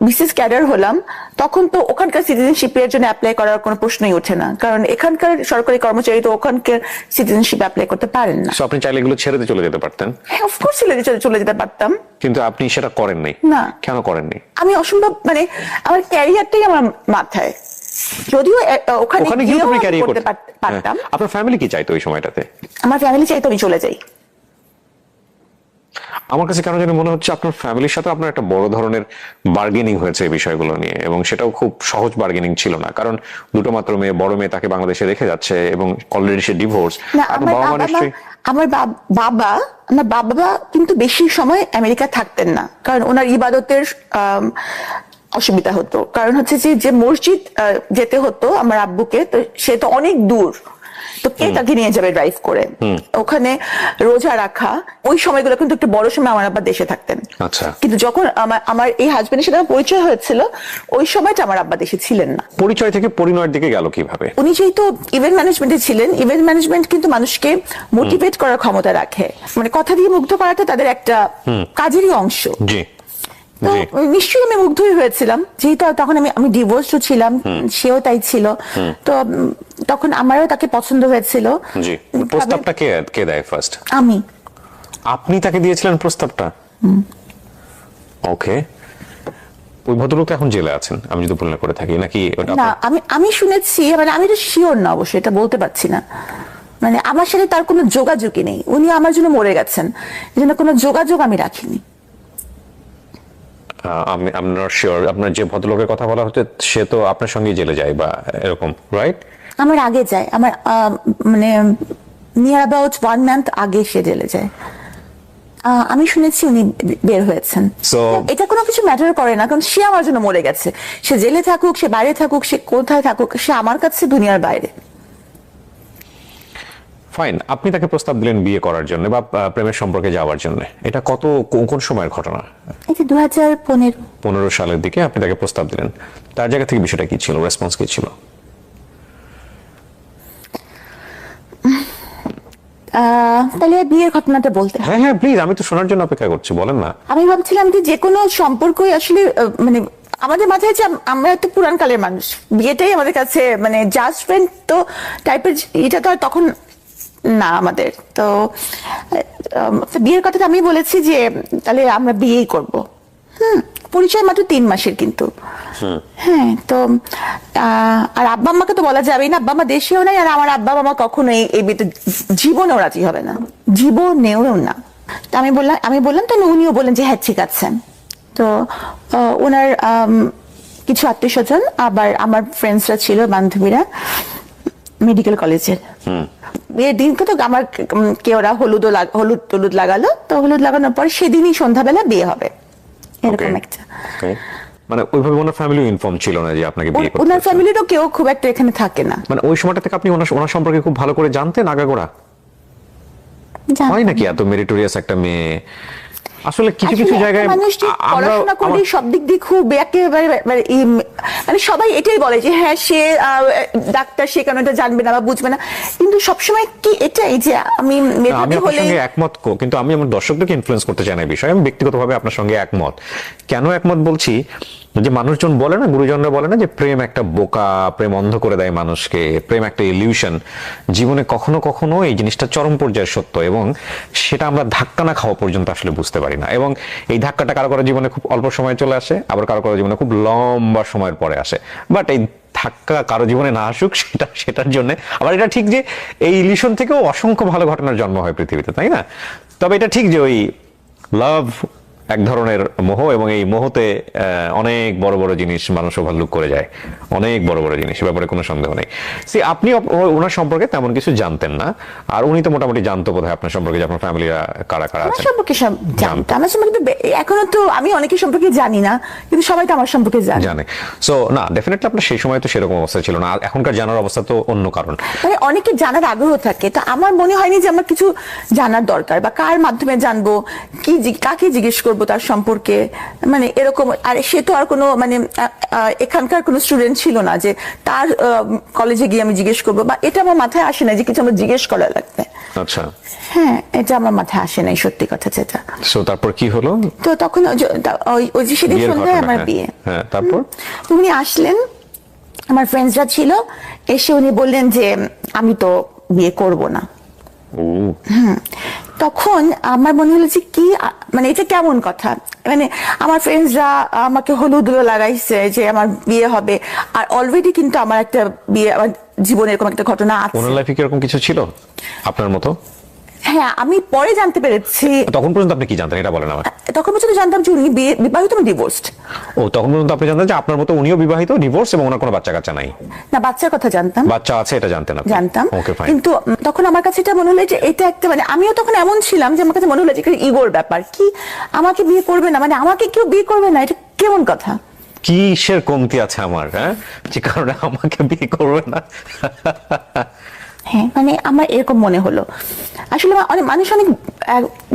[SPEAKER 1] বিসিএস ক্যাডার হলাম, তখন তো ওখানকার সিটিজেনশিপের জন্য অ্যাপ্লাই করার কোনো প্রশ্নই ওঠে না, কারণ এখানকার সরকারি কর্মচারী তো ওখানকার সিটিজেনশিপ অ্যাপ্লাই করতে পারেন না।
[SPEAKER 2] সো আপনি চাইলে এগুলো ছেড়ে দিয়ে চলে যেতে পারতেন?
[SPEAKER 1] হ্যাঁ, অফকোর্স চলে যেতে পারতাম,
[SPEAKER 2] কিন্তু আপনি সেটা করেননি।
[SPEAKER 1] না।
[SPEAKER 2] কেন করেননি?
[SPEAKER 1] আমি অসম্ভব, মানে আমার ক্যারিয়ারটাই আমার মাথায়, যদিও ওখানে
[SPEAKER 2] গিয়ে আপনি ক্যারিয়ার
[SPEAKER 1] করতে
[SPEAKER 2] করতে
[SPEAKER 1] পারতাম।
[SPEAKER 2] আপনার ফ্যামিলি কি চাইতো ওই সময়টাতে?
[SPEAKER 1] আমার ফ্যামিলি চাইতো আমি চলে যাই।
[SPEAKER 2] আমার কাছে কেন জানি মনে হচ্ছে আপনার ফ্যামিলির সাথে আপনার একটা বড় ধরনের বার্গেনিং হয়েছে এই বিষয়গুলো নিয়ে, এবং সেটাও খুব সহজ বার্গেনিং ছিল না, কারণ দুটো মাত্র মেয়ে, বড় মেয়ে তাকে বাংলাদেশে রেখে যাচ্ছে এবং অলরেডি সে ডিভোর্স।
[SPEAKER 1] আমার বাবা কিন্তু বেশি সময় আমেরিকা থাকতেন না, কারণ ওনার ইবাদতের অসুবিধা হতো। কারণ হচ্ছে যে মসজিদ যেতে হতো আমার আব্বুকে, তো সে তো অনেক দূর, তো কে তাকে নিয়ে যাবে ড্রাইভ করে? ওখানে রোজা রাখা, ওই সময়গুলো কিন্তু একটু বড় সময় আমার আব্বা দেশে থাকতেন।
[SPEAKER 2] আচ্ছা।
[SPEAKER 1] কিন্তু যখন আমার এই হাজবেন্ডের সাথে আমার পরিচয় হয়েছিল, ওই সময়টা আমার আব্বা দেশে ছিলেন না।
[SPEAKER 2] পরিচয় থেকে পরিণয়ের দিকে গেল কিভাবে?
[SPEAKER 1] উনি যেহেতু ইভেন্ট ম্যানেজমেন্টে ছিলেন, ইভেন্ট ম্যানেজমেন্ট কিন্তু মানুষকে মোটিভেট করার ক্ষমতা রাখে, মানে কথা দিয়ে মুগ্ধ করাটা তাদের একটা কাজেরই অংশ।
[SPEAKER 2] জি।
[SPEAKER 1] তো নিশ্চয়ই আমি মুগ্ধই হয়েছিলাম, যেহেতু তখন আমি ডিভোর্সও ছিলাম, সেও তাই ছিল। তো তখন আমারও তাকে পছন্দ হয়েছিল।
[SPEAKER 2] জি। প্রস্তাবটা কে দেয় ফার্স্ট?
[SPEAKER 1] আমি।
[SPEAKER 2] আপনি তাকে দিয়েছিলেন প্রস্তাবটা? ওকে। ওই ভদ্রলোক এখন জেলে আছেন আমি যদি ভুল না করে থাকি, নাকি ওটা?
[SPEAKER 1] না, আমি শুনেছি, মানে আমি তো শিওর না, অবশ্যই এটা বলতে পারছি না। মানে আমার সাথে তার কোনো যোগাযোগই নেই, উনি আমার জন্য মরে গেছেন, এই জন্য কোনো যোগাযোগ আমি রাখিনি।
[SPEAKER 2] I'm not sure আপনার যে ভদ্রলোকের কথা বলা হচ্ছে সে তো আপনার সঙ্গে জেলে যায় বা এরকম, রাইট?
[SPEAKER 1] আমার আগে যায়, আমার মানে নিয়ার অ্যাবাউট 1 মান্থ আগে সে জেলে যায়। আমি শুনেছি উনি বের হয়েছেন। এটা কোনো কিছু ম্যাটার করে না, কারণ সে আমার জন্য মরে গেছে। সে জেলে থাকুক, সে বাইরে থাকুক, সে কোথায় থাকুক, সে আমার কাছে দুনিয়ার বাইরে।
[SPEAKER 2] ফাইন। আপনি তাকে প্রস্তাব দিলেন বিয়ে করার জন্য বা প্রেমের সম্পর্কে যাওয়ার জন্য, এটা কোন সময়ের ঘটনা?
[SPEAKER 1] এটা
[SPEAKER 2] 2015 সালের দিকে আপনি তাকে প্রস্তাব দিলেন। তার জায়গা থেকে বিষয়টা কি ছিল, রেসপন্স কি ছিল?
[SPEAKER 1] তাহলে বিয়ের ঘটনাটা বলতে?
[SPEAKER 2] হ্যাঁ প্লিজ, আমি তো শোনার জন্য অপেক্ষা করছি, বলেন না।
[SPEAKER 1] আমি ভাবছিলাম যে কোনো সম্পর্কই আসলে মানে আমাদের মাথায় যে আমরা তো পুরান কালের মানুষ, বিয়েটাই আমাদের কাছে মানে জাস্ট ফ্রেন্ড তো টাইপের, এটা তো আর তখন না আমাদের। তো বিয়ের কথাটা আমি বলেছি যে তাহলে আমরা বিয়েই করব। পরিচয় মাত্র 3 মাসের কিন্তু। হ্যাঁ, তো আর আব্বা আম্মাকে তো বলা যাবেই না, আব্বা আম্মা দেশেও নাই, আর আমার আব্বা আম্মা কখনো এই বিয়েতে জীবনেও রাজি হবে না, জীবনেও না। তো আমি বললাম, তো উনিও বললেন যে হ্যাঁ ঠিক আছে। তো ওনার কিছু আত্মীয় স্বজন, আবার আমার ফ্রেন্ডসরা ছিল, বান্ধবীরা মেডিকেল কলেজের। বিয়ের দিন তো আমার কে ওরা হলুদ লাগালো, তো হলুদ লাগানোর পর সেদিনই সন্ধ্যাবেলা বিয়ে হবে, এরকম একটা।
[SPEAKER 2] মানে ওইভাবে ওনার ফ্যামিলিও ইনফর্ম ছিল না যে আপনাকে বিয়ে করতে
[SPEAKER 1] ওনার
[SPEAKER 2] চাচ্ছে?
[SPEAKER 1] ফ্যামিলিরও কেউ খুব একটা এখানে থাকে না।
[SPEAKER 2] মানে ওই সময়টা থেকে আপনি ওনার সম্পর্কে খুব ভালো করে জানতেন আগাগোড়া? হয় নাকি এত মেরিটোরিয়াস একটা মেয়ে? আসলে কিছু কিছু
[SPEAKER 1] আসলে
[SPEAKER 2] জায়গায়
[SPEAKER 1] একটা মানুষ যে পড়াশোনা করে সব দিক দিয়ে খুব একেবারে মানে সবাই এটাই বলে যে হ্যাঁ সে ডাক্তার, সে কেন এটা জানবে না বা বুঝবে না, কিন্তু সবসময় কি এটাই যে আমি
[SPEAKER 2] আমি
[SPEAKER 1] মেধাবী
[SPEAKER 2] আপনার
[SPEAKER 1] হলে
[SPEAKER 2] সঙ্গে একমত, কিন্তু আমি আমার দর্শকদেরকে ইনফ্লুয়েন্স করতে চাই না এই বিষয়ে। আমি ব্যক্তিগতভাবে আপনার সঙ্গে একমত। কেন একমত বলছি, যে মানুষজন বলে না, গুরুজনরা বলে না যে প্রেম একটা বোকা, প্রেম অন্ধ করে দেয় মানুষকে, প্রেম একটা ইলিউশন। জীবনে কখনো কখনো এই জিনিসটা চরম পর্যায়ে সত্য, এবং সেটা আমরা ধাক্কা না খাওয়া পর্যন্ত আসলে বুঝতে পারি না। এবং এই ধাক্কাটা কারো কারো জীবনে খুব অল্প সময় চলে আসে, আবার কারো কারো জীবনে খুব লম্বা সময়ের পরে আসে। বাট এই ধাক্কা কারো জীবনে না আসুক সেটার জন্য আবার এটা ঠিক যে এই ইলিউশন থেকেও অসংখ্য ভালো ঘটনার জন্ম হয় পৃথিবীতে, তাই না? তবে এটা ঠিক যে ওই লাভ এক ধরনের মোহ, এবং এই মোহতে অনেক বড় বড় জিনিস মানুষ ওভারলুক করে যায়, অনেক বড় বড় জিনিস, ব্যাপারে কোনো সন্দেহ নেই। আপনি ওনার সম্পর্কে তেমন কিছু জানতেন না, আর উনি তো মোটামুটি জানতো বোধহয় আপনার সম্পর্কে, যে আপনার ফ্যামিলিরা কারা কারা
[SPEAKER 1] আমার
[SPEAKER 2] আছেন।
[SPEAKER 1] সম্পর্কে সব জানতো। আমার সম্পর্কে এখনো তো আমি অনেকের সম্পর্কে জানি না, কিন্তু সবাই তো আমার সম্পর্কে
[SPEAKER 2] জানে। সো না, ডেফিনেটলি আপনার সেই সময় তো সেরকম অবস্থা ছিল না, আর এখনকার জানার অবস্থা তো অন্য কারণ।
[SPEAKER 1] মানে অনেকে জানার আগ্রহ থাকে, তো আমার মনে হয়নি যে আমার কিছু জানার দরকার, বা কার মাধ্যমে জানবো, কাকে জিজ্ঞেস করবো তার সম্পর্কে, মানে এরকম। আর সে তো আর কোনো মানে এখানকার কোনো স্টুডেন্ট ছিল না যে তার কলেজে গিয়ে আমি জিজ্ঞেস করবো, বা এটা আমার মাথায় আসে না যে কিছু আমার জিজ্ঞেস করা লাগবে।
[SPEAKER 2] আচ্ছা,
[SPEAKER 1] হ্যাঁ, এটা আমার মাথায় আসে নাই, সত্যি কথা যেটা।
[SPEAKER 2] সো তারপর কি হলো?
[SPEAKER 1] তো তখন ওই যে সেদিন সন্ধ্যায় আমার বিয়ে।
[SPEAKER 2] হ্যাঁ, তারপর
[SPEAKER 1] তো উনি আসলেন, আমার ফ্রেন্ডসরা ছিল, এসে উনি বললেন যে আমি তো বিয়ে করব না। তখন আমার মনে হলো যে কি মানে এটা কেমন কথা, মানে আমার ফ্রেন্ডসরা আমাকে হলুদ লাগাইছে যে আমার বিয়ে হবে, আর অলরেডি কিন্তু আমার একটা বিয়ে, আমার জীবনে এরকম একটা ঘটনা আছে।
[SPEAKER 2] ওনার লাইফে কি এরকম কিছু ছিল আপনার মতো?
[SPEAKER 1] হ্যাঁ, আমি পরে জানতে পেরেছি।
[SPEAKER 2] তখন পর্যন্ত আপনি কি জানতেন এটা বলেন আমার।
[SPEAKER 1] তখন পর্যন্ত জানতাম যে উনি বিবাহিত, ডিভোর্সড।
[SPEAKER 2] ও, তখন পর্যন্ত আপনি জানতেন যে আপনার মতো উনিও বিবাহিত, ডিভোর্স, এবং ওনার কোনো বাচ্চা কাচ্চা নাই?
[SPEAKER 1] না, বাচ্চার কথা জানতাম।
[SPEAKER 2] বাচ্চা আছে এটা জানতেন আপনি?
[SPEAKER 1] জানতাম।
[SPEAKER 2] ওকে, ফাইন।
[SPEAKER 1] কিন্তু তখন আমার কাছে এটা মনে হলো যে এটা একটা, মানে আমিও তখন এমন ছিলাম যে আমার কাছে মনে হলো যে ইগোর ব্যাপার, কি আমাকে বিয়ে করবে না, মানে আমাকে কেউ বিয়ে করবে না, এটা কেমন কথা?
[SPEAKER 2] কিসের কমতি আছে আমার, হ্যাঁ, যে কারণে আমাকে বিয়ে করবে না?
[SPEAKER 1] হ্যাঁ, মানে আমার এরকম মনে হলো। আসলে অনেক মানুষ, অনেক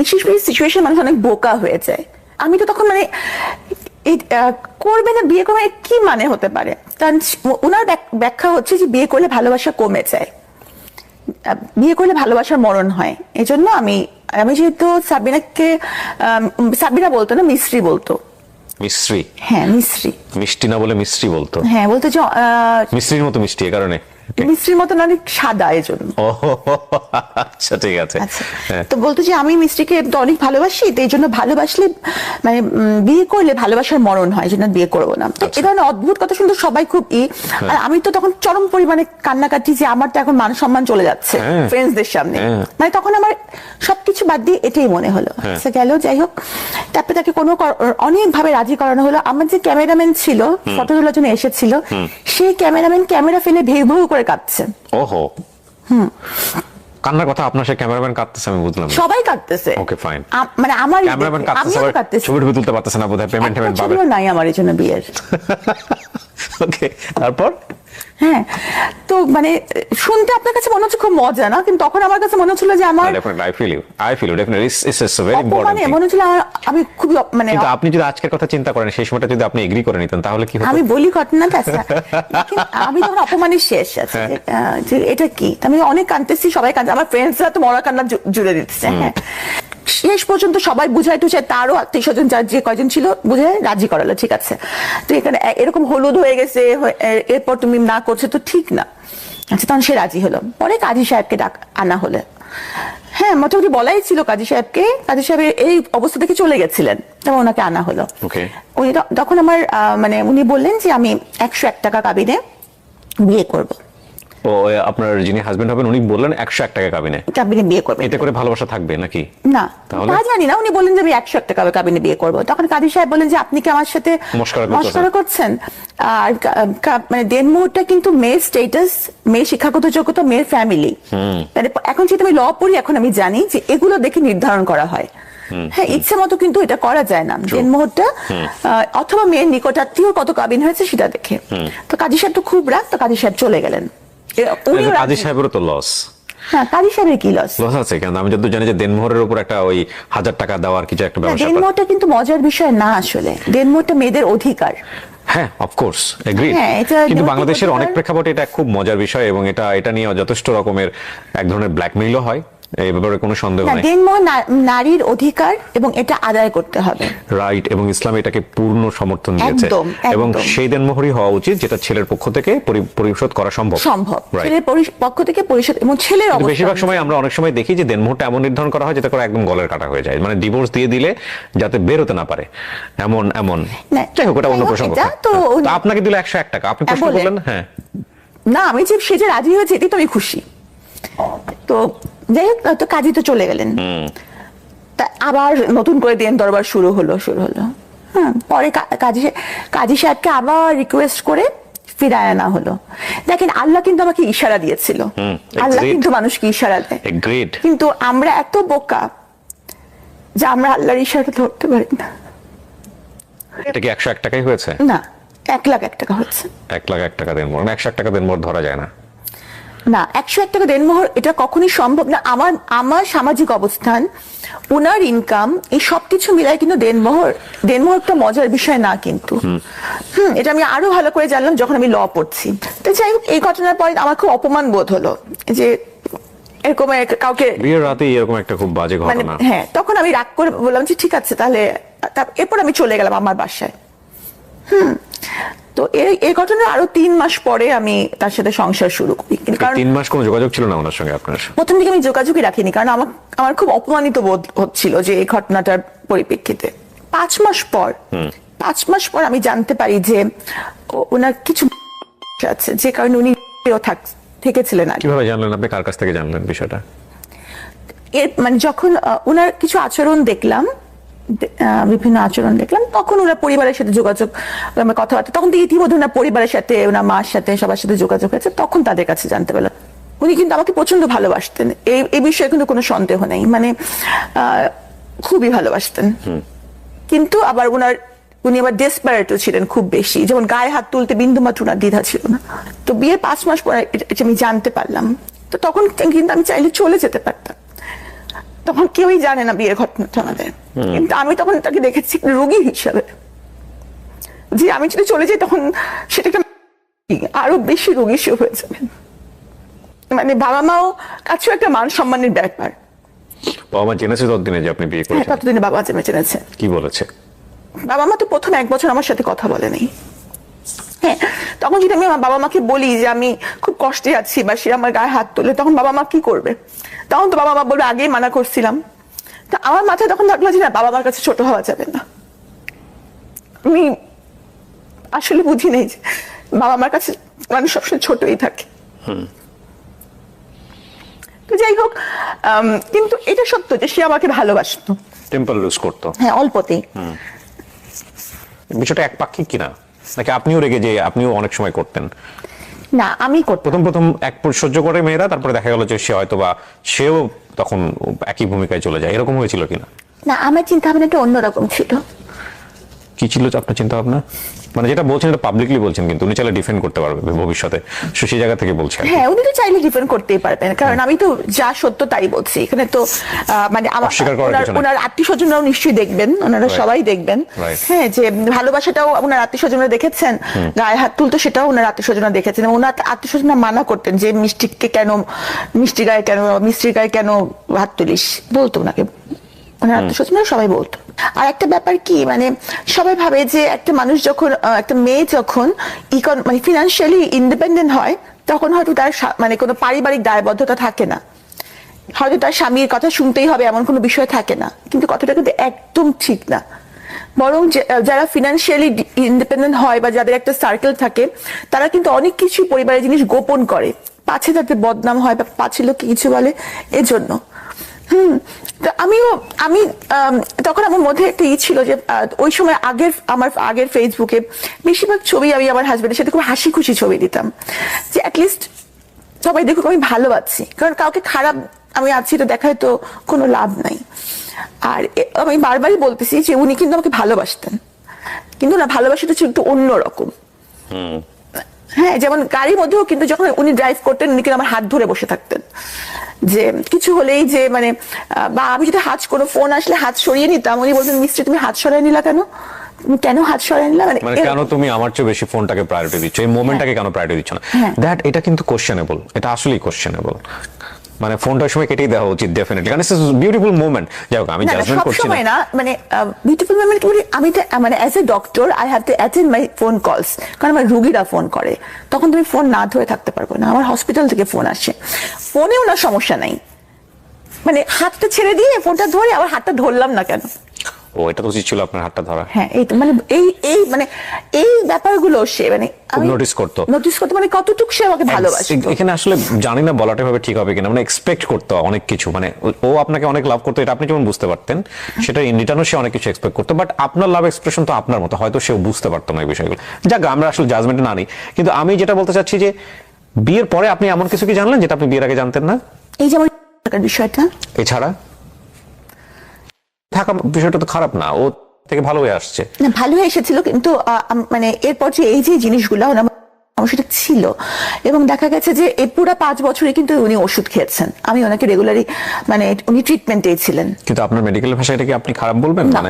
[SPEAKER 1] বিশেষ করে সিচুয়েশন, মানুষ অনেক বোকা হয়ে যায়। আমি তো তখন মানে এই করবে না, বিয়ে করবে কি মানে হতে পারে, কারণ ওনার ব্যাখ্যা হচ্ছে যে বিয়ে করলে ভালোবাসা কমে যায়, বিয়ে করলে ভালোবাসার মরণ হয়। এই জন্য আমি যেহেতু সাবিনাকে সাবিনা বলতো না, মিস্ত্রি বলতো।
[SPEAKER 2] মিস্ত্রি?
[SPEAKER 1] হ্যাঁ, মিস্ত্রি।
[SPEAKER 2] মিষ্টি না বলে মিস্ত্রি বলতো?
[SPEAKER 1] হ্যাঁ, বলতো যে
[SPEAKER 2] মিস্ত্রির মতো মিষ্টি, এ কারণে
[SPEAKER 1] মিস্ত্রির মতন অনেক সাদা, এই জন্য।
[SPEAKER 2] আচ্ছা, ঠিক আছে।
[SPEAKER 1] তো বলতো যে আমি মিস্ত্রিকে অনেক ভালোবাসি, তো এই জন্য ভালোবাসলে মানে বিয়ে করলে ভালোবাসার মরণ হয়, জন্য বিয়ে করবো না। তো এই ধরনের অদ্ভুত কথা শুনতে সবাই খুব আর আমি তো তখন চরম পরিমাণে কান্নাকাটি, যে আমার তো এখন মান সম্মান চলে যাচ্ছে ফ্রেন্ডসদের সামনে। মানে তখন আমার সবকিছু বাদ দিয়ে এটাই মনে হলো। গেল, যাই হোক, তারপরে তাকে কোনো অনেক ভাবে রাজি করানো হলো। আমার যে ক্যামেরাম্যান ছিল, ফটো তোলার জন্য এসেছিল, সেই ক্যামেরাম্যান ক্যামেরা ফেলে ভেউ করে কাঁদছে।
[SPEAKER 2] ওহো, কান্নার কথা আপনার, সে ক্যামেরাম্যান কাঁদতেছে, আমি বুঝলাম।
[SPEAKER 1] সবাই কাঁদতেছে।
[SPEAKER 2] ওকে, ফাইন।
[SPEAKER 1] মানে আমার
[SPEAKER 2] ক্যামেরাম্যান কাঁদতেছে, ছবি তুলতে পারতেছে না বোধহয়, পেমেন্ট পাবে
[SPEAKER 1] নাই আমার এই জন্য বিয়ের।
[SPEAKER 2] ওকে, তারপর?
[SPEAKER 1] হ্যাঁ, তো মানে শুনতে আপনার কাছে মনে হচ্ছে খুব মজা না, কিন্তু তখন আমার কাছে মনে হচ্ছিল যে আমার
[SPEAKER 2] I feel you definitely, it's a very important thing।
[SPEAKER 1] মনে হচ্ছিল আমি খুব মানে,
[SPEAKER 2] কিন্তু আপনি যদি আজকের কথা চিন্তা করেন, সেই সময়টা যদি আপনি এগ্রি করে নিতেন, তাহলে কি হতো?
[SPEAKER 1] আমি বলি ঘটনাটা আমি তখন অপমানের শেষ আছে যে এটা কি, আমি অনেক কাঁদতেছি, সবাই কাঁদছে, আমার ফ্রেন্ডসরা তো মরা কান্না জুড়ে দিচ্ছে। হ্যাঁ, শেষ পর্যন্ত সবাই বুঝাই টুঝায়, তারও আত্মীয় স্বজন যার যে কয়জন ছিল বুঝায় রাজি করালো, ঠিক আছে, তো এখানে এরকম হলুদ হয়ে গেছে, এরপর তুমি না করছো তো ঠিক না। আচ্ছা, তখন সে রাজি হলো। পরে কাজী সাহেবকে আনা হলো। হ্যাঁ, মোটামুটি বলাই ছিল কাজী সাহেবকে, কাজী সাহেব এই অবস্থা থেকে চলে গেছিলেন, তখন ওনাকে আনা হলো। উনি তখন আমার মানে উনি বললেন যে আমি 101 টাকা কাবিনে বিয়ে করবো।
[SPEAKER 2] ও, আপনার যিনি হাজবেন্ড হবেন উনি বললেন 101 টাকা কাবিনে
[SPEAKER 1] বিয়ে করবে,
[SPEAKER 2] এতে করে ভালোবাসা থাকবে নাকি?
[SPEAKER 1] না, তা জানি না। উনি বললেন যে আমি 101 টাকা কাবিনে বিয়ে করবো। তখন কাজী সাহেব বলেন যে আপনি কি আমার সাথে মশকরা করছেন? আর মানে দেন মুহূর্তে কিন্তু মেয়ের স্টেটাস, মেয়ের শিক্ষাগত যোগ্যতা, মেয়ের ফ্যামিলি, মানে এখন যেহেতু আমি ল পড়ি, এখন আমি জানি যে এগুলো দেখে নির্ধারণ করা হয়। হ্যাঁ, ইচ্ছে মতো কিন্তু এটা করা যায় না। দেনমোহরটা অথবা মেয়ের নিকটাত্মীয় কত কাবিন হয়েছে সেটা দেখে। তো কাজী সাহেব তো খুব রাগ, তো কাজী সাহেব চলে গেলেন। উনিও রাগ-
[SPEAKER 2] কাজী সাহেবেরও তো লস
[SPEAKER 1] হ্যাঁ, কাজী সাহেবের কি লস?
[SPEAKER 2] লস আছে, কারণ আমি যতদূর জানি যে দেনমোহরের উপর একটা ওই 1000 টাকা দেওয়ার কিছু একটা ব্যবস্থা
[SPEAKER 1] দেনমোহরটা কিন্তু মজার বিষয় না আসলে। দেনমোহরটা মেয়েদের অধিকার।
[SPEAKER 2] হ্যাঁ, অফকোর্স এগ্রি।
[SPEAKER 1] হ্যাঁ, এটা
[SPEAKER 2] কিন্তু
[SPEAKER 1] নৈতিক
[SPEAKER 2] বাংলাদেশের অনেক
[SPEAKER 1] অধিকার।
[SPEAKER 2] প্রেক্ষাপটে এটা খুব মজার বিষয়, এবং এটা নিয়ে যথেষ্ট রকমের এক ধরনের ব্ল্যাকমেইলও হয়, এই ব্যাপারে কোনো সন্দেহ
[SPEAKER 1] না,
[SPEAKER 2] নাই।
[SPEAKER 1] দেনমোহর নারীর অধিকার এবং এটা আদায় করতে হবে।
[SPEAKER 2] রাইট, এবং ইসলাম এটাকে পূর্ণ সমর্থন দিয়েছে,
[SPEAKER 1] একদম,
[SPEAKER 2] এবং
[SPEAKER 1] একদম।
[SPEAKER 2] সেই দেনমোহরই হওয়া উচিত যেটা ছেলের পক্ষ থেকে পরিশোধ করা সম্ভব। Right.
[SPEAKER 1] ছেলের পক্ষ থেকে পরিষদ এবং ছেলের
[SPEAKER 2] কিন্তু
[SPEAKER 1] অবস্থান।
[SPEAKER 2] বেশিরভাগ সময় আমরা অনেক সময় দেখি যে দেনমোহরটা এমন নির্ধারণ করা হয় যাতে করে একদম গলের কাটা হয়ে যায়, মানে ডিভোর্স দিয়ে দিলে যাতে বেরোতে না পারে, এমন
[SPEAKER 1] না,
[SPEAKER 2] যাই হোক, এটা অন্য
[SPEAKER 1] যাই হোক,
[SPEAKER 2] প্রসঙ্গ।
[SPEAKER 1] এটা তো
[SPEAKER 2] তো আপনাকে দিল 101 টাকা, আপনি প্রশ্ন
[SPEAKER 1] বলেন।
[SPEAKER 2] করলেন। হ্যাঁ,
[SPEAKER 1] না, আমি যে সে যে রাজি হয়েছে এটাই তো আমি খুশি। তো যাই হোক, তো কাজী তো চলে গেলেন। তা আবার নতুন করে দেন দরবার শুরু হলো। হ্যাঁ, পরে কাজী সাহেবকে আবার রিকোয়েস্ট করে ফিরায় আনা হলো। দেখেন, আল্লাহ কিন্তু আমাকে ইশারা দিয়েছিল। আল্লাহ
[SPEAKER 2] agreed.
[SPEAKER 1] কিন্তু মানুষকে ইশারা দেয়,
[SPEAKER 2] এগ্রিড।
[SPEAKER 1] কিন্তু আমরা এত বোকা যে আমরা আল্লাহর ইশারা ধরতে পারি না।
[SPEAKER 2] এটা কি 101 টাকাই হয়েছে?
[SPEAKER 1] না, 1,01,000 টাকা হচ্ছে।
[SPEAKER 2] 1,01,000 টাকা দেনমোহর, 101 টাকা দেনমোহর ধরা যায় না।
[SPEAKER 1] না, 101 টাকা দেনমোহর এটা কখনোই সম্ভব না। আমার সামাজিক অবস্থান, উনার ইনকাম, এই সবকিছু মিলাই কিন্তু দেনমোহরটা মজার বিষয় না কিন্তু। এটা আমি আরো ভালো করে জানলাম যখন আমি ল পড়ছি। তো যাই হোক, এই ঘটনার পরে আমার খুব অপমান বোধ হলো যে এরকম কাউকে,
[SPEAKER 2] বিয়ের রাতে এরকম একটা খুব বাজে
[SPEAKER 1] মানে
[SPEAKER 2] ঘটনা।
[SPEAKER 1] হ্যাঁ, তখন আমি রাগ করে বললাম যে ঠিক আছে তাহলে। এরপর আমি চলে গেলাম আমার বাসায়। তো এই ঘটনার আরো 3 মাস পরে আমি তার সাথে সংসার শুরু করি। কারণ
[SPEAKER 2] 3 মাস কোনো যোগাযোগ ছিল না ওনার সঙ্গে আপনার?
[SPEAKER 1] প্রথম দিকে আমি যোগাযোগই রাখিনি, কারণ আমার খুব অপমানিত বোধ হচ্ছিল যে এই ঘটনাটার পরিপ্রেক্ষিতে। 5 মাস পর আমি জানতে পারি যে ওনার কিছু আছে, যে কারণে উনি থেকেছিলেন আর কি।
[SPEAKER 2] কিভাবে জানলেন আপনি? কার কাছ থেকে জানলেন বিষয়টা?
[SPEAKER 1] মানে যখন ওনার কিছু আচরণ দেখলাম, বিভিন্ন আচরণ দেখলাম, তখন ওনার পরিবারের সাথে যোগাযোগ, আমার কথাবার্তা, তখন থেকে ইতিমধ্যে ওনার পরিবারের সাথে, ওনার মার সাথে, সবার সাথে যোগাযোগ হয়েছে, তখন তাদের কাছে জানতে পারলাম। উনি কিন্তু আমাকে প্রচন্ড ভালোবাসতেন, এই বিষয়ে কিন্তু কোনো সন্দেহ নেই, মানে খুবই ভালোবাসতেন। কিন্তু আবার উনি আবার ডেসপারেটও ছিলেন খুব বেশি, যেমন গায়ে হাত তুলতে বিন্দুমাত্র ওনার দ্বিধা ছিল না। তো বিয়ের 5 মাস পরে এটা আমি জানতে পারলাম। তো তখন কিন্তু আমি চাইলে চলে যেতে পারতাম, তখন কেউই জানে না বিয়ের ঘটনাটা আমাদের। কিন্তু আমি তখন তাকে দেখেছি রোগী হিসাবে, যে আমি যদি চলে যাই তখন সেটা আরো বেশি রোগী সে হয়ে যাবে। মানে বাবা মাও কাছেও একটা মান সম্মানের ব্যাপার।
[SPEAKER 2] বাবা মা জেনেছে ততদিনে যে আপনি বিয়ে
[SPEAKER 1] হ্যাঁ,
[SPEAKER 2] করেছেন?
[SPEAKER 1] ততদিনে বাবা জেনেছে।
[SPEAKER 2] কি বলেছে?
[SPEAKER 1] বাবা মা তো প্রথম 1 বছর আমার সাথে কথা বলে নাই। হ্যাঁ, তখন যদি আমি আমার বাবা মাকে বলি যে আমি খুব কষ্টে আছি, বা সে আমার গায়ে হাত তোলে, তখন বাবা মা কি করবে? তখন তো বাবা মা বলবে আগেই মানা করছিলাম। তা আমার মাথায় তখন থাকলো যে না, বাবা মার কাছে ছোট হওয়া যাবে না। আমি আসলে বুঝি নেই যে বাবা মার কাছে মানুষ সবসময় ছোটই থাকে। তো যাই হোক, কিন্তু এটা সত্য যে সে আমাকে ভালোবাসতো।
[SPEAKER 2] টেম্পার লুজ করতো?
[SPEAKER 1] হ্যাঁ, অল্পতেই।
[SPEAKER 2] বিষয়টা একপাক্ষিক কিনা, নাকি আপনিও রেগে যে আপনিও অনেক সময় করতেন?
[SPEAKER 1] না, আমি করতাম।
[SPEAKER 2] প্রথম এক সহ্য করে মেয়েরা, তারপরে দেখা গেল যে সে হয়তো বা সেও তখন একই ভূমিকায় চলে যায়, এরকম হয়েছিল কিনা?
[SPEAKER 1] না, আমার চিন্তা ভাবনাটা অন্যরকম ছিল।
[SPEAKER 2] কি ছিল আপনার চিন্তা ভাবনা? মানে যেটা বলছেন এটা পাবলিকলি বলছেন, কিন্তু উনি চাইলে ডিফেন্ড করতে পারবে ভবিষ্যতে, সেই জায়গা থেকে বলছেন।
[SPEAKER 1] হ্যাঁ, উনি তো চাইলে ডিফেন্ড করতেই পারবেন, কারণ আমি তো যা সত্য তাই বলছি এখানে। তো মানে
[SPEAKER 2] অস্বীকার করার কিছু নেই।
[SPEAKER 1] ওনার আত্মীয় স্বজনরাও নিশ্চয়ই দেখবেন, ওনারা সবাই দেখবেন। হ্যাঁ, যে ভালোবাসাটাও ওনার আত্মীয় স্বজনরা দেখেছেন, গায়ে হাত তুলতো সেটাও ওনার আত্মীয় স্বজনরা দেখেছেন। ওনার আত্মীয় স্বজনরা মানা করতেন যে মিষ্টির গায়ে কেন হাত তুলিস, বলতো ওনাকে। ওনার আত্মীয় স্বজনরা সবাই বলতো। আর একটা ব্যাপার কি, মানে সবাই ভাবে যে একটা মানুষ যখন, একটা মেয়ে যখন মানে ফিনান্সিয়ালি ইন্ডিপেন্ডেন্ট হয়, তখন হয়তো তার মানে কোনো পারিবারিক দায়বদ্ধতা থাকে না, হয়তো তার স্বামীর কথা শুনতেই হবে এমন কোনো বিষয় থাকে না। কিন্তু কথাটা কিন্তু একদম ঠিক না। বরং যারা ফিনান্সিয়ালি ইন্ডিপেন্ডেন্ট হয় বা যাদের একটা সার্কেল থাকে, তারা কিন্তু অনেক কিছু পরিবারের জিনিস গোপন করে, পাছে তাদের বদনাম হয় বা পাছে লোককে কিছু বলে, এজন্য। তো আমি তখন আমার মধ্যে একটা ছিল যে ওই সময় আমার আগের ফেসবুকে বেশিরভাগ ছবি আমি আমার হাজবেন্ডের সাথে খুব হাসি খুশি ছবি দিতাম, যে অ্যাটলিস্ট সবাই দেখুক আমি ভালো আছি, কারণ কাউকে খারাপ আমি আছি তো দেখায় তো কোনো লাভ নাই। আর আমি বারবারই বলতেছি যে উনি কিন্তু আমাকে ভালোবাসতেন, কিন্তু না ভালোবাসাটা ছিল একটু অন্যরকম। হ্যাঁ, যেমন গাড়ির মধ্যেও কিন্তু যখন উনি ড্রাইভ করতেন উনি কিন্তু আমার হাত ধরে বসে থাকতেন, যে কিছু হলেই যে মানে বা আমি যদি কোনো ফোন আসলে হাত সরিয়ে নিতাম, উনি বলতেন মিস্ত্রি তুমি হাত সরিয়ে নিলা কেন, তুমি কেন হাত সরিয়ে নিলা,
[SPEAKER 2] মানে কেন তুমি আমার চেয়ে বেশি ফোনটাকে প্রায়োরিটি দিচ্ছ, এই মোমেন্টটাকে কেন প্রায়োরিটি দিচ্ছ না, দ্যাট এটা কিন্তু কোশ্চেনেবল, এটা আসলেই কোশ্চেনেবল। মানে ফোনটার সময় কেটেই দেওয়া উচিত ডেফিনেটলি, কারণ ইটস বিউটিফুল মোমেন্ট। যাই হোক, আমি জাজমেন্ট করছি
[SPEAKER 1] না, মানে বিউটিফুল মোমেন্ট কি আমি মানে as a doctor I have to attend my phone calls, কারণ আমার রোগীরা ফোন করে, তখন তুমি ফোন না ধরে থাকতে পারবো না। আমার হসপিটাল থেকে ফোন আসে, ফোনেও না সমস্যা নাই, মানে হাতটা ছেড়ে দিয়ে ফোনটা ধরে আবার হাতটা ধরলাম না কেন।
[SPEAKER 2] ও, এটা তো উচিত ছিল আপনার হাতটা ধরা।
[SPEAKER 1] হ্যাঁ, এই তো মানে এই মানে এই ব্যাপারগুলো সে মানে
[SPEAKER 2] নোটিস করতো
[SPEAKER 1] মানে কতটুকু সে আমাকে ভালোবাসে।
[SPEAKER 2] এখানে আসলে জানি না বলাটা ভাবে ঠিক হবে কিনা, মানে এক্সপেক্ট করতো অনেক কিছু, মানে ও আপনাকে অনেক লাভ করতো, এটা আপনি যেমন বুঝতে পারতেন, সেটা ইন রিটার্নও সে অনেক কিছু এক্সপেক্ট করতো, বাট আপনার লাভ এক্সপ্রেশন তো আপনার মতো, হয়তো সেও বুঝতে পারতো না এই বিষয়গুলো। যাক, আমরা আসলে জাজমেন্টে না নিই, কিন্তু আমি যেটা বলতে চাচ্ছি যে বিয়ের পরে আপনি এমন কিছু কি জানলেন যেটা আপনি বিয়ের আগে জানতেন না?
[SPEAKER 1] এই যে আমার বিষয়টা,
[SPEAKER 2] এছাড়া থাকা বিষয়টা তো খারাপ না, ও থেকে ভালো হয়ে আসছে।
[SPEAKER 1] না, ভালো হয়ে এসেছিল, কিন্তু মানে এরপর যে এই যে জিনিসগুলো আমার সাথে ছিল, এবং দেখা গেছে যে এই পুরো 5 বছরে কিন্তু উনি ওষুধ খেয়েছেন, আমি ওনাকে রেগুলারই মানে উনি ট্রিটমেন্টেই ছিলেন।
[SPEAKER 2] কিন্তু আপনার মেডিকেল ভাষায় এটা কি আপনি খারাপ বলবেন? মানে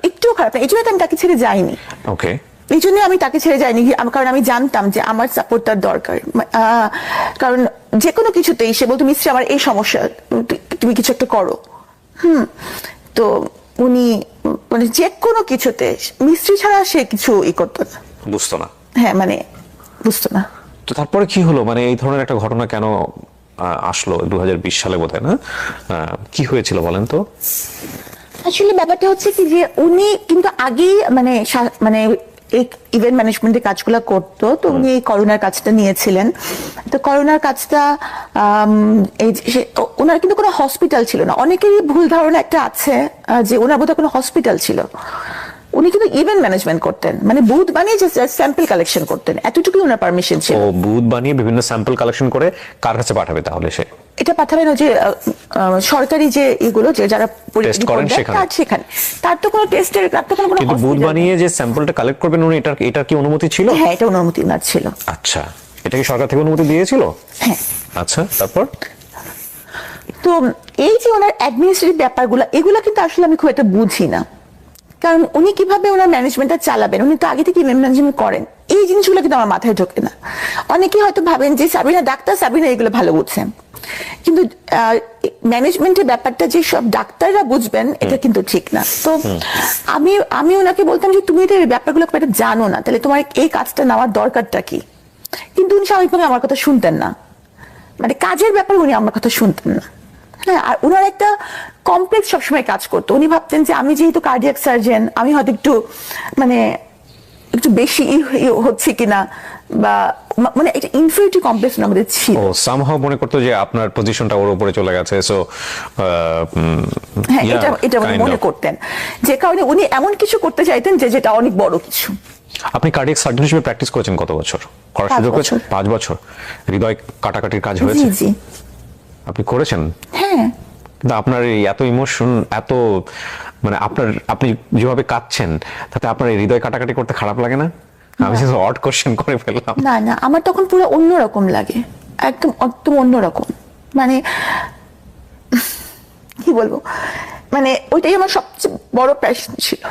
[SPEAKER 1] একটু খারাপ না, এই জন্য আমি তাকে ছেড়ে যাইনি।
[SPEAKER 2] ওকে,
[SPEAKER 1] এই জন্য আমি তাকে ছেড়ে যাইনি, কারণ আমি জানতাম যে আমার সাপোর্ট তার দরকার। কারণ যে কোনো কিছুতেই সে বলতো মিস্ত্রি আমার এই সমস্যা, তুমি কিছু একটা করো। তো উনি মানে যে কোনো কিছুতে মিস্ত্রি ছাড়া সে কিছু করতো না,
[SPEAKER 2] বুঝতো না।
[SPEAKER 1] হ্যাঁ, মানে বুঝতো না।
[SPEAKER 2] তো তারপরে কি হলো, মানে এই ধরনের একটা ঘটনা কেন আসলো 2020 সালে বোধহয়, না? কি হয়েছিল বলেন তো?
[SPEAKER 1] আসলে ব্যাপারটা হচ্ছে কি যে উনি কিন্তু আগেই মানে মানে ইভেন্ট ম্যানেজমেন্টের কাজগুলো করতো, তো উনি এই করোনার কাজটা নিয়েছিলেন। তো করোনার কাজটা ওনার কিন্তু কোনো হসপিটাল ছিল না, অনেকেরই ভুল ধারণা একটা আছে যে ওনার বোধহয় কোনো হসপিটাল ছিল। উনি কিন্তু ইভেন্ট ম্যানেজমেন্ট করতেন, মানে বুথ বানিয়ে যে স্যাম্পল কালেকশন করতেন, এতটুকুই ওনার পারমিশন ছিল।
[SPEAKER 2] ও, বুথ বানিয়ে বিভিন্ন স্যাম্পল কালেকশন করে কার কাছে পাঠাবে তাহলে সে?
[SPEAKER 1] এটা পাঠাবেন যে সরকারি যে এগুলো যে যারা
[SPEAKER 2] টেস্ট করেন
[SPEAKER 1] সেখানে, তার তো কোনো টেস্টের, তার তো কোনো
[SPEAKER 2] কিন্তু বুথ বানিয়ে যে স্যাম্পলটা কালেক্ট করবেন উনি, এটার কি অনুমতি ছিল?
[SPEAKER 1] হ্যাঁ, এটা অনুমতি ওনার ছিল।
[SPEAKER 2] আচ্ছা, এটা কি সরকার থেকে অনুমতি দিয়েছিল?
[SPEAKER 1] হ্যাঁ।
[SPEAKER 2] আচ্ছা, তারপর?
[SPEAKER 1] তো এই যে ওনার অ্যাডমিনিস্ট্রেটিভ ব্যাপারগুলো, এগুলো কিন্তু আসলে আমি খুব একটা বুঝি না, কারণ উনি কিভাবে ওনার ম্যানেজমেন্টটা চালাবেন, উনি তো আগে থেকে ম্যানেজমেন্ট করেন, এই জিনিসগুলো কিন্তু আমার মাথায় ঢোকে না। অনেকেই হয়তো ভাবেন যে সাবিনা ডাক্তার, সাবিনা এগুলো ভালো বুঝছেন, কিন্তু ম্যানেজমেন্টের ব্যাপারটা যে সব ডাক্তাররা বুঝবেন এটা কিন্তু ঠিক না। তো আমি ওনাকে বলতাম যে তুমি তো এই ব্যাপারগুলো খুব একটা জানো না, তাহলে তোমার এই কাজটা নেওয়ার দরকারটা কি? কিন্তু উনি স্বাভাবিকভাবে আমার কথা শুনতেন না, মানে কাজের ব্যাপারে উনি আমার কথা শুনতেন না। হ্যাঁ, আর ওনার একটা কমপ্লেক্স সবসময় কাজ করতো, উনি ভাবতেন যে আমি যেহেতু কার্ডিয়াক সার্জন, আমি হয়তো একটু মানে একটু বেশি হচ্ছে কিনা, বা মানে একটা ইনফিরিয়রিটি কমপ্লেক্স আমাদের ছিল।
[SPEAKER 2] ও, সামহাউ মনে করতো যে আপনার পজিশনটা ওর উপরে চলে গেছে, সো
[SPEAKER 1] হ্যাঁ, এটা মনে করতেন, যে কারণে উনি এমন কিছু করতে চাইতেন যেটা অনেক বড় কিছু।
[SPEAKER 2] আপনি কার্ডিয়াক সার্জন হিসেবে প্র্যাকটিস করেছেন কত বছর? করার সুযোগ হয়েছে? 5 বছর। হৃদয় কাটাকাটির কাজ হয়েছে?
[SPEAKER 1] জি,
[SPEAKER 2] আপনি করেছেন?
[SPEAKER 1] হ্যাঁ।
[SPEAKER 2] কিন্তু আপনার এই এত ইমোশন, এত মানে আপনি যেভাবে কাঁদছেন, তাতে আপনার এই হৃদয় কাটাকাটি করতে খারাপ লাগে না? আমি জাস্ট অড কোশ্চেন করে ফেললাম।
[SPEAKER 1] না, আমার তখন পুরো অন্যরকম লাগে, একদম অন্যরকম, মানে কি বলবো, মানে ওইটাই আমার সবচেয়ে বড় প্যাশন ছিল।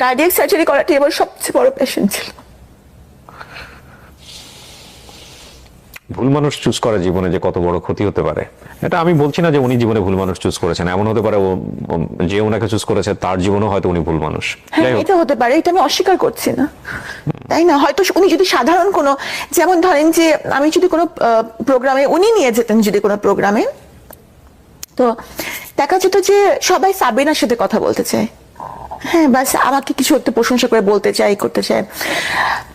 [SPEAKER 1] কার্ডিয়াক সার্জারি করাটাই আমার সবচেয়ে বড় প্যাশন ছিল।
[SPEAKER 2] ভুল মানুষ চুজ করে জীবনে যে কত বড় ক্ষতি হতে পারে, এটা আমি বলছি না যে উনি জীবনে ভুল মানুষ চুজ করেছেন, এমন হতে পারে যে ওনাকে চুজ করেছে তার জীবনেও হয়তো উনি ভুল মানুষ।
[SPEAKER 1] হ্যাঁ, এটা হতে পারে, এটা আমি অস্বীকার করছি না, তাই না? হয়তো উনি যদি সাধারণ কোনো, যেমন ধরেন যে আমি যদি কোনো প্রোগ্রামে উনি নিয়ে যেতেন, যদি কোনো প্রোগ্রামে, তো দেখা যেত যে সবাই সাবিনার সাথে কথা বলতে চায়, হ্যাঁ, বাস আমাকে কিছু একটা প্রশংসা করে বলতে চাই, করতে চায়,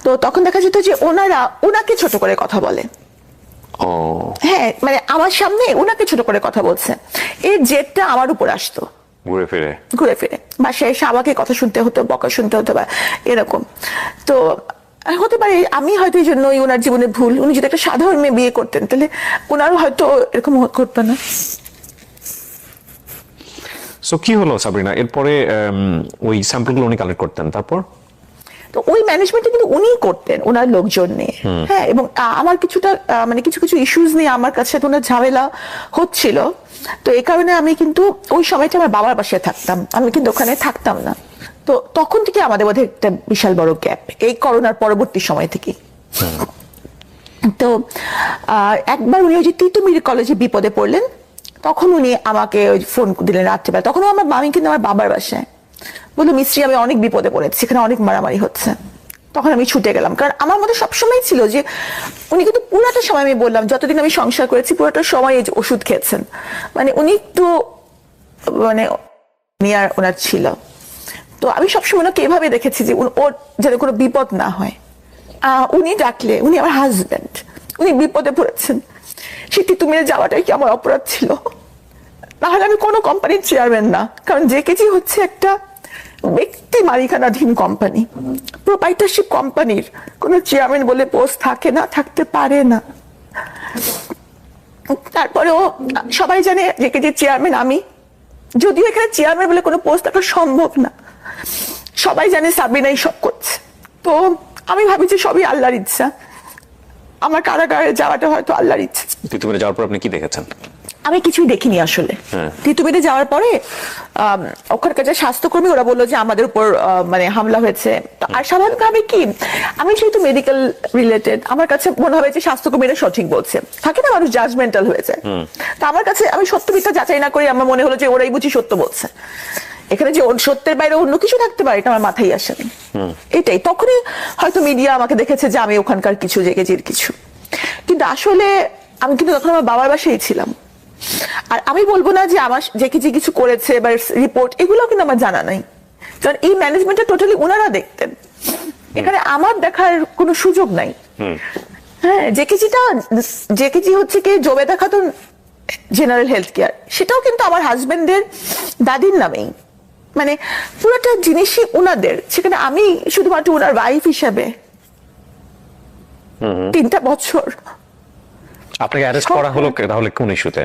[SPEAKER 1] তো তখন দেখা যেত যে ওনারা ওনাকে ছোট করে কথা বলে। হ্যাঁ, মানে আমার সামনে ওনাকে ছোট করে কথা বলছে, এর জেদটা আমার উপর আসতো
[SPEAKER 2] ঘুরে ফিরে,
[SPEAKER 1] বাসায় এসে আমাকে কথা শুনতে হতো, বকা শুনতে হতো, বা এরকম। তো হতে পারে আমি হয়তো এই জন্যই ওনার জীবনে ভুল, উনি যদি একটা সাধারণ মেয়ে বিয়ে করতেন তাহলে ওনারও হয়তো এরকম করতো না।
[SPEAKER 2] সো কি হলো সাবরিনা, এরপরে ওই স্যাম্পলগুলো উনি কালেক্ট করতেন, তারপর?
[SPEAKER 1] তো ওই ম্যানেজমেন্টটা কিন্তু উনিই করতেন ওনার লোকজন নিয়ে। হ্যাঁ, এবং আমার কিছুটা মানে কিছু কিছু ইস্যুস নিয়ে আমার কাছে তো ওনার ঝামেলা হচ্ছিল। তো এই কারণে আমি কিন্তু ওই সময়টা আমার বাবার বাসায় থাকতাম, আমি কিন্তু ওখানে থাকতাম না। তো তখন থেকে আমাদের মধ্যে একটা বিশাল বড় গ্যাপ, এই করোনার পরবর্তী সময় থেকে। তো একবার উনি ওই যে তিতুমির কলেজে বিপদে পড়লেন, তখন উনি আমাকে ওই ফোন দিলেন রাত্রিবেলা। তখন আমার মামি কিন্তু আমার বাবার বাসায় বললো, মিস্ত্রি আমি অনেক বিপদে পড়েছি, এখানে অনেক মারামারি হচ্ছে। তখন আমি ছুটে গেলাম, কারণ আমার মধ্যে সবসময় ছিল যে উনি কিন্তু পুরাটা সময়, আমি বললাম যতদিন আমি সংসার করেছি পুরাটা সময় এই যে ওষুধ খেয়েছেন, মানে উনি একটু মানে নিয়ার ওনার ছিল। তো আমি সবসময় ওনাকে এভাবে দেখেছি যে ওর যেন কোনো বিপদ না হয়। উনি ডাকলে, উনি আমার হাজব্যান্ড, উনি বিপদে পড়েছেন, সে তিতুমিরে যাওয়াটাই কি আমার অপরাধ ছিল? তাহলে আমি কোনো কোম্পানির চেয়ারম্যান না, কারণ জেকেজি হচ্ছে একটা ব্যক্তি মালিকানাধীন কোম্পানি, প্রোপাইটারশিপ কোম্পানির কোনো চেয়ারম্যান বলে পোস্ট থাকে না, থাকতে পারে না। তারপরেও সবাই জানে জেকেজির চেয়ারম্যান আমি, যদিও এখানে চেয়ারম্যান বলে কোনো পোস্ট থাকা সম্ভব না। সবাই জানে সাবরিনাই সব করছে। তো আমি ভাবি যে সবই আল্লাহর ইচ্ছা, আমার কারাগারে যাওয়াটা হয়তো আল্লাহর ইচ্ছা।
[SPEAKER 2] তিতুমিরে যাওয়ার পর আপনি কি দেখেছেন?
[SPEAKER 1] আমি কিছুই দেখিনি আসলে। তিতুমিরে যাওয়ার পরে ওখানকার যে স্বাস্থ্যকর্মী, ওরা বললো যে আমাদের উপর মানে হামলা হয়েছে। আর স্বাভাবিকভাবে কি, আমি যেহেতু মেডিকেল রিলেটেড, আমার কাছে মনে হবে যে স্বাস্থ্যকর্মীরা সঠিক বলছে, থাকে না মানুষ জাজমেন্টাল হয়ে যায়। তো আমার কাছে, আমি সত্য মিথ্যা যাচাই না করে আমার মনে হলো যে ওরাই বুঝি সত্য বলছে, এখানে যে সত্যের বাইরে অন্য কিছু থাকতে পারে এটা আমার মাথায় আসেনি। এটাই, তখনই হয়তো মিডিয়া আমাকে দেখেছে যে আমি ওখানকার কিছু জেকেজির কিছু, কিন্তু আসলে আমি কিন্তু তখন আমার বাবার বাসায় ছিলাম। আর আমি বলবো না যে আমার জেকেজি কিছু করেছে বা রিপোর্ট, এগুলো কিন্তু আমার জানা নাই, কারণ এই ম্যানেজমেন্টটা টোটালি ওনারা দেখতেন, এখানে আমার দেখার কোনো সুযোগ নাই। হ্যাঁ, জেকেজি হচ্ছে কি Jobeda Khatun general health care, সেটাও কিন্তু আমার হাজবেন্ডের দাদির নামেই, মানে পুরোটা জিনিসই ওনাদের। সেখানে আমি শুধুমাত্র ওনার ওয়াইফ হিসাবে 3টা বছর।
[SPEAKER 2] আপনাকে অ্যারেস্ট করা হলো তাহলে কোন ইস্যুতে?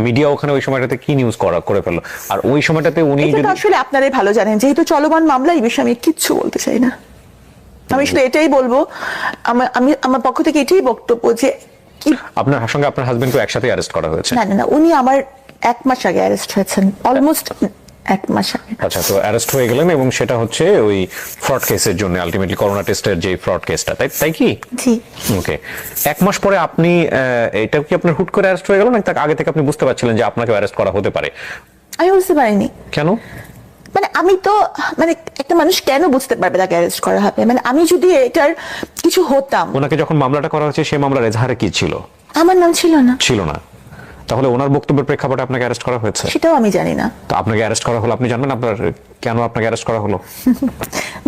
[SPEAKER 2] মিডিয়া ওখানে ওই সময়টাতে কি নিউজ করে ফেললো? আর ওই সময়টাতে উনি
[SPEAKER 1] যদি আসলে আপনারাই ভালো জানেন, যেহেতু চলমান মামলা, এই বিষয়ে আমি কিচ্ছু বলতে চাই না। আমি শুধু এটাই বলবো, আমি আমার পক্ষ থেকে এটাই বক্তব্য যে
[SPEAKER 2] আপনার সঙ্গে আপনার হাজবেন্ডকে একসাথে অ্যারেস্ট করা হয়েছে?
[SPEAKER 1] না না না, উনি আমার 1 মাস আগে অ্যারেস্ট হয়েছেন, অলমোস্ট 1 মাস আগে।
[SPEAKER 2] আচ্ছা, তো অ্যারেস্ট হয়ে গেলেন, এবং সেটা হচ্ছে ওই ফ্রড কেসের জন্য, আলটিমেটলি করোনা টেস্টের যে ফ্রড কেসটা, তাই কি?
[SPEAKER 1] জি।
[SPEAKER 2] ওকে, 1 মাস পরে আপনি, এটা কি আপনার হুট করে অ্যারেস্ট হয়ে গেল, নাকি তার আগে থেকে আপনি বুঝতে পারছিলেন যে আপনাকে অ্যারেস্ট করা হতে পারে?
[SPEAKER 1] আমি বুঝতে পারিনি।
[SPEAKER 2] কেন?
[SPEAKER 1] মানে আমি তো, মানে একটা মানুষ কেন বুঝতে পারবে তাকে অ্যারেস্ট করা হবে? মানে আমি যদি এটার কিছু হতাম।
[SPEAKER 2] ওনাকে যখন মামলাটা করা হয়েছে, সেই মামলার এজাহারে কি ছিল?
[SPEAKER 1] আমার নাম ছিল না।
[SPEAKER 2] ছিল না? তাহলে ওনার বক্তব্যের প্রেক্ষাপটে আপনাকে অ্যারেস্ট করা হয়েছে?
[SPEAKER 1] সেটাও আমি জানি না।
[SPEAKER 2] তো আপনাকে অ্যারেস্ট করা হলো, আপনি জানবেন আপনার কেন আপনাকে অ্যারেস্ট করা হলো?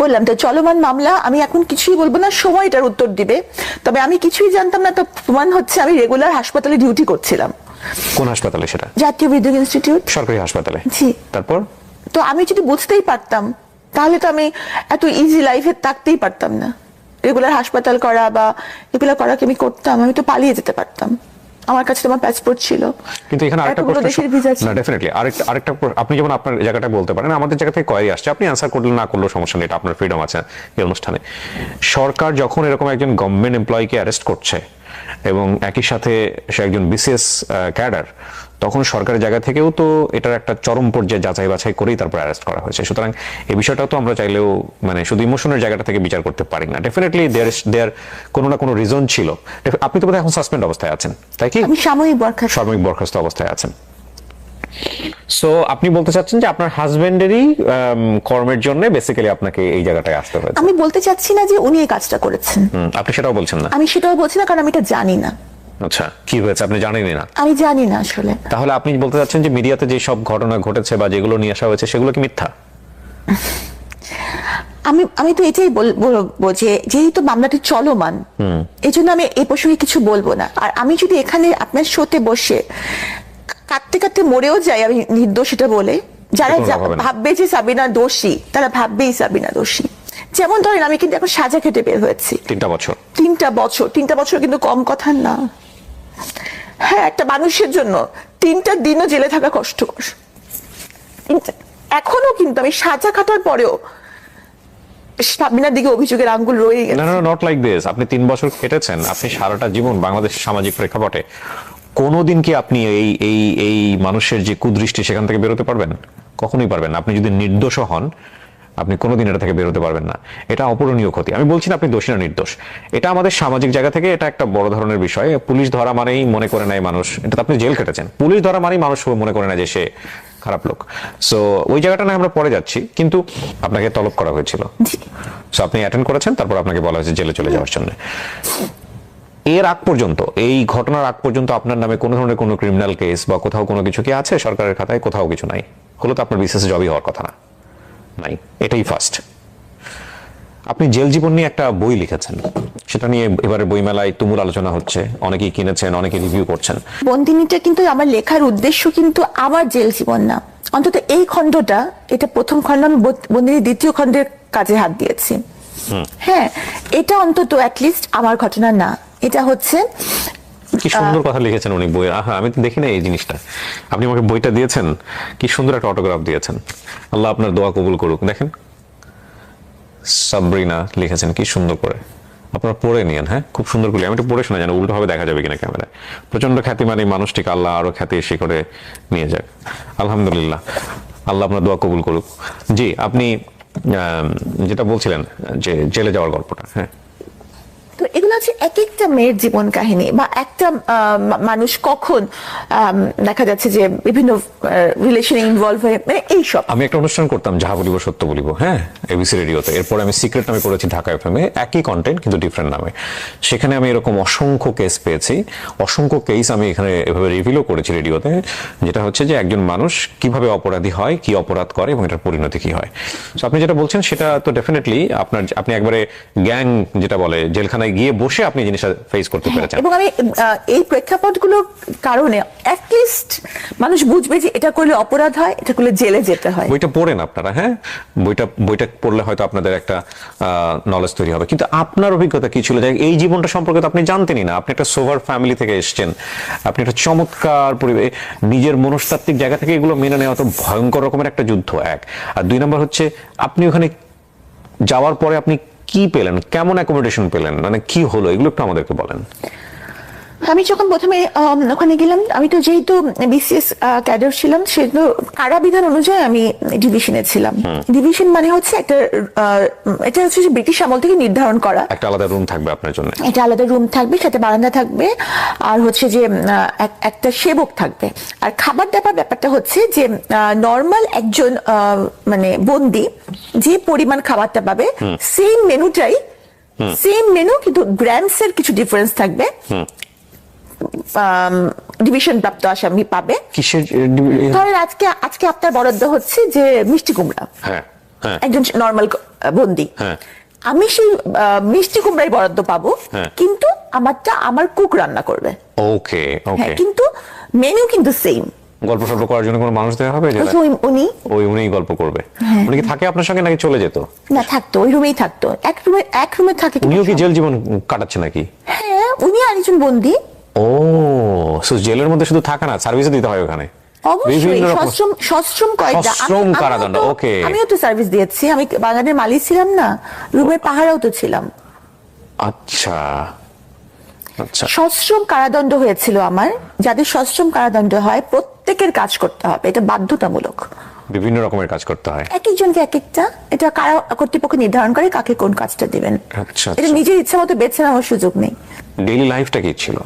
[SPEAKER 1] বললাম তো, চলমান মামলা, আমি এখন কিছুই বলবো না, সময় এটার উত্তর দিবে। তবে আমি কিছুই জানতাম না, তো প্রমাণ হচ্ছে আমি রেগুলার হাসপাতালে ডিউটি করছিলাম।
[SPEAKER 2] কোন হাসপাতালে সেটা?
[SPEAKER 1] জাতীয় বিদ্যুৎ ইনস্টিটিউট,
[SPEAKER 2] সরকারি হাসপাতালে।
[SPEAKER 1] জি।
[SPEAKER 2] তারপর?
[SPEAKER 1] তো আমি যদি বুঝতেই পারতাম, তাহলে তো আমি এত ইজি লাইফে থাকতেই পারতাম না। রেগুলার হাসপাতাল করা বা এগুলো করা কি আমি করতাম? আমি তো পালিয়ে যেতে পারতাম, আমার কাছে আমার পাসপোর্ট ছিল।
[SPEAKER 2] কিন্তু এখানে আরেকটা প্রশ্ন, না ডেফিনেটলি আরেকটা আপনি যেমন আপনার জায়গাটা বলতে পারেন, আমাদের জায়গা থেকে কোয়ারি আসছে, আপনি অ্যানসার করলে না করলেও সমস্যা নেই, এটা আপনার ফ্রিডম আছে এই অনুষ্ঠানে। সরকার যখন এরকম একজন গভর্নমেন্ট এমপ্লয়িকে অ্যারেস্ট করছে, এবং একই সাথে সে একজন বিসিএস ক্যাডার, তখন সরকারের জায়গা থেকেও তো এটার একটা চরম পর্যায়ে যাচাই বাছাই করেই তারপর অ্যারেস্ট করা হয়েছে। সুতরাং এই বিষয়টাও তো আমরা চাইলেও মানে শুধু ইমোশনের জায়গাটা থেকে বিচার করতে পারি না। ডেফিনেটলি দেয়ার কোনো না কোনো রিজন ছিল। আপনি তো বোধহয় এখন সাসপেন্ড অবস্থায় আছেন, তাই কি?
[SPEAKER 1] আমি সাময়িক
[SPEAKER 2] বরখাস্ত অবস্থায় আছেন। সো আপনি বলতে চাচ্ছেন যে আপনার হাজবেন্ডেরই কর্মের জন্য বেসিক্যালি আপনাকে এই জায়গাটায় আসতে হয়েছে?
[SPEAKER 1] আমি বলতে চাচ্ছি না যে উনি এই কাজটা করেছেন।
[SPEAKER 2] আপনি সেটাও বলছেন না?
[SPEAKER 1] আমি সেটাও বলছি না, কারণ আমি এটা জানি না।
[SPEAKER 2] আচ্ছা, কি হয়েছে আপনি জানেনই না?
[SPEAKER 1] আমি জানি না আসলে।
[SPEAKER 2] তাহলে আপনি বলতে চাচ্ছেন যে মিডিয়াতে যে সব ঘটনা ঘটেছে বা যেগুলো নিয়ে আসা হয়েছে সেগুলো কি মিথ্যা?
[SPEAKER 1] আমি তো এটাই বলবো যে যেহেতু মামলাটি চলমান, এই জন্য আমি এই প্রসঙ্গে কিছু বলবো না। আর আমি যদি এখানে আপনার শোতে বসে কাঁদতে কাঁদতে মরেও যাই আমি নির্দোষ এটা বলে, যারা ভাববে যে সাবিনা দোষী, তারা ভাববেই সাবিনা দোষী। যেমন ধরেন, আমি কিন্তু এখন সাজা খেটে বের হয়েছি
[SPEAKER 2] 3টা বছর।
[SPEAKER 1] 3টা বছর কিন্তু কম কথা না। হ্যাঁ, একটা মানুষের জন্য 3টা দিনও জেলে থাকা কষ্টকর। এখনো কিন্তু আমি সাজা খাটার পরেও সাবিনার দিকে অভিযোগের আঙ্গুল রয়ে গেছে।
[SPEAKER 2] না, নট লাইক দিস। আপনি 3 বছর কেটেছেন, আপনি সারাটা জীবন বাংলাদেশের সামাজিক প্রেক্ষাপটে কোনোদিন কি আপনি এই মানুষের যে কুদৃষ্টি সেখান থেকে বেরোতে পারবেন? কখনোই পারবেন না। আপনি যদি নির্দোষ হন, আপনি কোনোদিন এটা থেকে বেরোতে পারবেন না। এটা অপূরণীয় ক্ষতি। আমি বলছি না আপনি দোষী না নির্দোষ, এটা আমাদের সামাজিক জায়গা থেকে এটা একটা বড় ধরনের বিষয়। পুলিশ ধরা মানেই মনে করে নেয় মানুষ, এটা তো আপনি জেল কেটেছেন, পুলিশ ধরা মানেই মানুষ মনে করে না যে সে খারাপ লোক। সো ওই জায়গাটা না আমরা পরে যাচ্ছি, কিন্তু আপনাকে তলব করা হয়েছিল, সো আপনি অ্যাটেন্ড করেছেন, তারপর আপনাকে বলা হয়েছে জেলে চলে যাওয়ার জন্য। এর আগ পর্যন্ত, এই ঘটনার আগ পর্যন্ত আপনার নামে কোনো ধরনের কোনো ক্রিমিনাল কেস বা কোথাও কোনো কিছু কি আছে সরকারের খাতায়? কোথাও কিছু নাই। হলো তো আপনার বিসিএস জবই হওয়ার কথা না, নাই, এটাই ফার্স্ট। আপনি জেল জীবন নিয়ে একটা বই লিখেছেন, সেটা নিয়ে এবারে বইমেলায় তুমুল আলোচনা হচ্ছে, অনেকেই কিনেছেন, অনেকে রিভিউ করছেন।
[SPEAKER 1] বন্দিনীটা কিন্তু আমার লেখার উদ্দেশ্য কিন্তু আমার জেল জীবন না, অন্তত এই খণ্ডটা, এটা প্রথম খণ্ড, আমি বন্দিনীর দ্বিতীয় খণ্ডের কাজে হাত দিয়েছি। হ্যাঁ, এটা অন্তত অ্যাটলিস্ট আমার ঘটনা না, এটা হচ্ছে।
[SPEAKER 2] কি সুন্দর কথা লিখেছেন উনি বইয়ের। আমি তো দেখি না এই জিনিসটা। আপনি আমাকে বইটা দিয়েছেন, কি সুন্দর একটা অটোগ্রাফ দিয়েছেন। আল্লাহ আপনার দোয়া কবুল করুক। দেখেন সাবরিনা লিখেছেন, কি সুন্দর করে। আপনারা পড়ে নিয়েন, হ্যাঁ, খুব সুন্দর করে। আমি একটু পড়ে শোনা, যেন উল্টো ভাবে দেখা যাবে কিনা ক্যামেরায়। প্রচন্ড খ্যাতিমান এই মানুষটিকে আল্লাহ আরো খ্যাতি শিখরে নিয়ে যাক। আলহামদুলিল্লাহ, আল্লাহ আপনার দোয়া কবুল করুক। জি, আপনি যেটা বলছিলেন যে জেলে যাওয়ার গল্পটা, হ্যাঁ।
[SPEAKER 1] তো এগুলো হচ্ছে এক একটা মেয়ের জীবন কাহিনী, বা একটা মানুষ কখন দেখা যাচ্ছে যে বিভিন্ন রিলেশনে ইনভলভ হয়ে, মানে এইসব।
[SPEAKER 2] আমি একটা অনুষ্ঠান করতাম, যাহা বলিব সত্য বলিব, হ্যাঁ, এবিসি রেডিওতে। এরপর আমি সিক্রেট নামে করেছি ঢাকা এফএম এ, একই কন্টেন্ট কিন্তু ডিফারেন্ট নামে। সেখানে আমি এরকম অসংখ্য কেস পেয়েছি, অসংখ্য কেস আমি এখানে এভাবে রিভিলও করেছি রেডিওতে, যেটা হচ্ছে যে একজন মানুষ কিভাবে অপরাধী হয়, কি অপরাধ করে এবং এটার পরিণতি কি হয়। তো আপনি যেটা বলছেন সেটা তো ডেফিনেটলি আপনি একবারে গ্যাং যেটা বলে, জেলখানায় গিয়ে বসে আপনি জিনিসটা ফেস করতে পেরেছেন।
[SPEAKER 1] এবং আমি এই প্রেক্ষাপটগুলোর কারণে অ্যাটলিস্ট মানুষ বুঝবে যে এটা করলে অপরাধ হয়, এটা করলে জেলে যেতে হয়।
[SPEAKER 2] বইটা পড়েন আপনারা, হ্যাঁ, বইটা পড়লে হয়তো আপনাদের একটা নলেজ তৈরি হবে। কিন্তু আপনার অভিজ্ঞতা কি ছিল? যে এই জীবনটা সম্পর্কে তো আপনি জানতেনই না। আপনি একটা সোভার ফ্যামিলি থেকে এসেছেন, আপনি একটা চমৎকার পরিবেশ, নিজের মনস্তাত্ত্বিক জায়গা থেকে এগুলো মেনে নেওয়া তো ভয়ঙ্কর রকমের একটা যুদ্ধ, এক। আর 2 নম্বর হচ্ছে আপনি ওখানে যাওয়ার পরে আপনি কি পেলেন, কেমন অ্যাকোমোডেশন পেলেন, মানে কি হলো, এগুলো একটু আমাদেরকে বলেন।
[SPEAKER 1] আমি যখন প্রথমে ওখানে গেলাম, আমি তো যেহেতু বিসিএস ক্যাডার ছিলাম, সেহেতু কারা বিধান অনুযায়ী আমি ডিভিশনে ছিলাম। ডিভিশন মানে হচ্ছে এটা হচ্ছে যে ব্রিটিশ আমল থেকে নির্ধারণ করা
[SPEAKER 2] একটা আলাদা রুম থাকবে আপনার জন্য,
[SPEAKER 1] এটা আলাদা রুম থাকবে, সাথে বারান্দা থাকবে, আর হচ্ছে যে একটা সেবক থাকবে। আর খাবার দাবার ব্যাপারটা হচ্ছে যে নর্মাল একজন মানে বন্দি যে পরিমাণ খাবারটা পাবে, সেম মেনুটাই, সেম মেনু, কিন্তু গ্রামস এর কিছু ডিফারেন্স থাকবে। ডিভিশন প্রাপ্ত আসামি পাবে।
[SPEAKER 2] কিসের?
[SPEAKER 1] ধরেন আজকে আপনার বরাদ্দ হচ্ছে যে মিষ্টি কুমড়া,
[SPEAKER 2] হ্যাঁ,
[SPEAKER 1] একজন নর্মাল বন্দি,
[SPEAKER 2] হ্যাঁ,
[SPEAKER 1] আমি সেই মিষ্টি কুমড়াই বরাদ্দ পাবো,
[SPEAKER 2] হ্যাঁ,
[SPEAKER 1] কিন্তু আমারটা আমার কুক রান্না করবে।
[SPEAKER 2] ওকে, ওকে,
[SPEAKER 1] কিন্তু মেনু কিন্তু সেম।
[SPEAKER 2] গল্প সল্প করার জন্য কোনো মানুষ দেওয়া হবে? উনিই গল্প করবে। উনি কি থাকে আপনার সঙ্গে নাকি চলে যেত?
[SPEAKER 1] না, থাকতো, ওই রুমেই থাকতো, এক রুমে থাকে।
[SPEAKER 2] উনিও কি জেল জীবন কাটাচ্ছে নাকি?
[SPEAKER 1] হ্যাঁ, উনি আরেকজন বন্দি।
[SPEAKER 2] ও, সো জেলের মধ্যে শুধু থাকা না, সার্ভিসও দিতে হয় ওখানে।
[SPEAKER 1] অবশ্যই সশ্রম কয়েকটা।
[SPEAKER 2] সশ্রম কারাদণ্ড, ওকে।
[SPEAKER 1] আমিও তো সার্ভিস দিয়েছি, আমি বাগানের মালিক ছিলাম না, রুমের পাহারাও তো ছিলাম।
[SPEAKER 2] আচ্ছা, আচ্ছা।
[SPEAKER 1] সশ্রম কারাদণ্ড হয়েছিল আমার। যাদের সশ্রম কারাদণ্ড হয় প্রত্যেকের কাজ করতে হবে, এটা বাধ্যতামূলক।
[SPEAKER 2] বিভিন্ন রকমের কাজ করতে হয়,
[SPEAKER 1] এক একজনকে এক একটা, এটা কারা কর্তৃপক্ষ নির্ধারণ করে কাকে কোন কাজটা দিবেন।
[SPEAKER 2] আচ্ছা,
[SPEAKER 1] এটা নিজের ইচ্ছা মতো বেছে নেওয়ার সুযোগ নেই।
[SPEAKER 2] ডেইলি লাইফটা কি ছিল?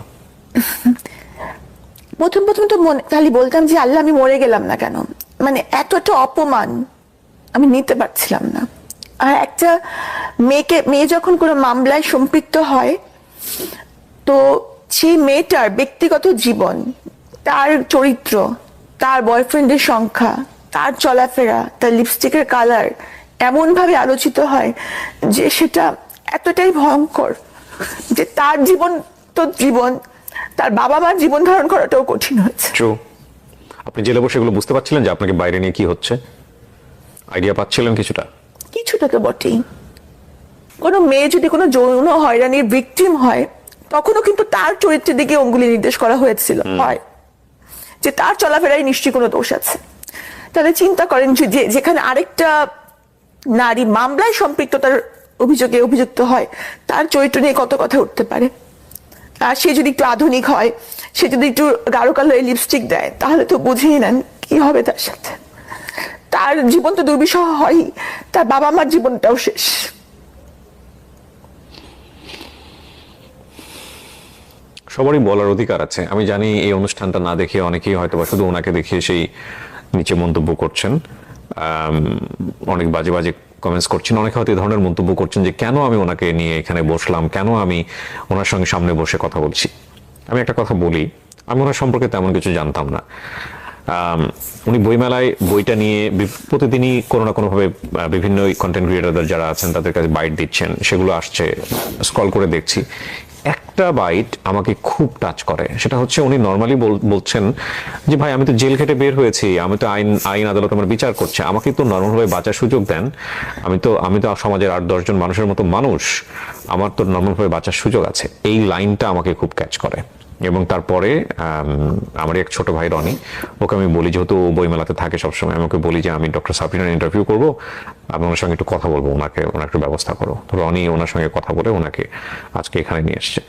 [SPEAKER 1] প্রথম তো খালি বলতাম যে আল্লাহ, আমি মরে গেলাম না কেন, মানে এতটা অপমান আমি নিতে পারছিলাম না। আর একটা মেয়ে যখন কোনো মামলায় সম্পৃক্ত হয়, তো সেই মেয়েটার ব্যক্তিগত জীবন, তার চরিত্র, তার বয়ফ্রেন্ডের সংখ্যা, তার চলাফেরা, তার লিপস্টিকের কালার এমন ভাবে আলোচিত হয় যে সেটা এতটাই ভয়ঙ্কর যে তার জীবন তো জীবন, তার বাবা মার জীবন ধারণ করাটাও কঠিন হয়েছে।
[SPEAKER 2] আপনি জেলে বসে এগুলো বুঝতে পারছিলেন যে আপনাকে বাইরে নিয়ে কি হচ্ছে? আইডিয়া পাচ্ছিলেন কিছুটা?
[SPEAKER 1] কিছুটা তো বটেই। কোনো মেয়ে যদি কোনো যৌন হয়রানির ভিকটিম হয়, তখনও কিন্তু তার চরিত্রের দিকে অঙ্গুলি নির্দেশ করা হয়েছিল, হয় যে তার চলাফেরায় নিশ্চয়ই কোনো দোষ আছে। তাহলে চিন্তা করেন যে যেখানে আরেকটা নারী মামলায় সম্পৃক্ততার অভিযোগে অভিযুক্ত হয়, তার চরিত্র নিয়ে কত কথা উঠতে পারে। আর সে যদি একটু আধুনিক হয়, সে যদি একটু গাঢ় কালারের লিপস্টিক দেয়, তাহলে তো বুঝেই নেন কি হবে তার সাথে। তার জীবন তো দুর্বিষহ হয়ই, তার বাবা মার জীবনটাও শেষ।
[SPEAKER 2] সবারই বলার অধিকার আছে। আমি জানি এই অনুষ্ঠানটা না দেখে অনেকেই হয়তো বা শুধু ওনাকে দেখিয়ে সেই নিচে মন্তব্য করছেন, অনেক বাজে বাজে কমেন্টস করছেন, অনেকে হয়তো এই ধরনের মন্তব্য করছেন যে কেন আমি ওনাকে নিয়ে এখানে বসলাম, কেন আমি ওনার সঙ্গে সামনে বসে কথা বলছি। আমি একটা কথা বলি, আমি ওনার সম্পর্কে তেমন কিছু জানতাম না। উনি বইমেলায় বইটা নিয়ে প্রতিদিনই কোনো না কোনোভাবে বিভিন্ন কন্টেন্ট ক্রিয়েটরদের যারা আছেন তাদের কাছে বাইট দিচ্ছেন, সেগুলো আসছে, স্ক্রল করে দেখছি। একটা বাইট আমাকে খুব টাচ করে, সেটা হচ্ছে উনি নর্মালি বলছেন যে ভাই আমি তো জেল খেটে বের হয়েছি, আমি তো আইন আদালত আমার বিচার করছে, আমাকে তো নর্মালভাবে বাঁচার সুযোগ দেন, আমি তো সমাজের 8-10 জন মানুষের মতো মানুষ, আমার তো নর্মালভাবে বাঁচার সুযোগ আছে। এই লাইনটা আমাকে খুব ক্যাচ করে। এবং তারপরে আমার এক ছোট ভাই রনি, ওকে আমি বলি, যেহেতু বইমেলাতে থাকে সবসময়, আমাকে বলি যে আমি ডক্টর সাবরিনার ইন্টারভিউ করবো, আমি ওনার সঙ্গে একটু কথা বলবো, ওনার একটু ব্যবস্থা করো। তো রনি ওনার সঙ্গে কথা বলে ওনাকে আজকে এখানে নিয়ে এসছে।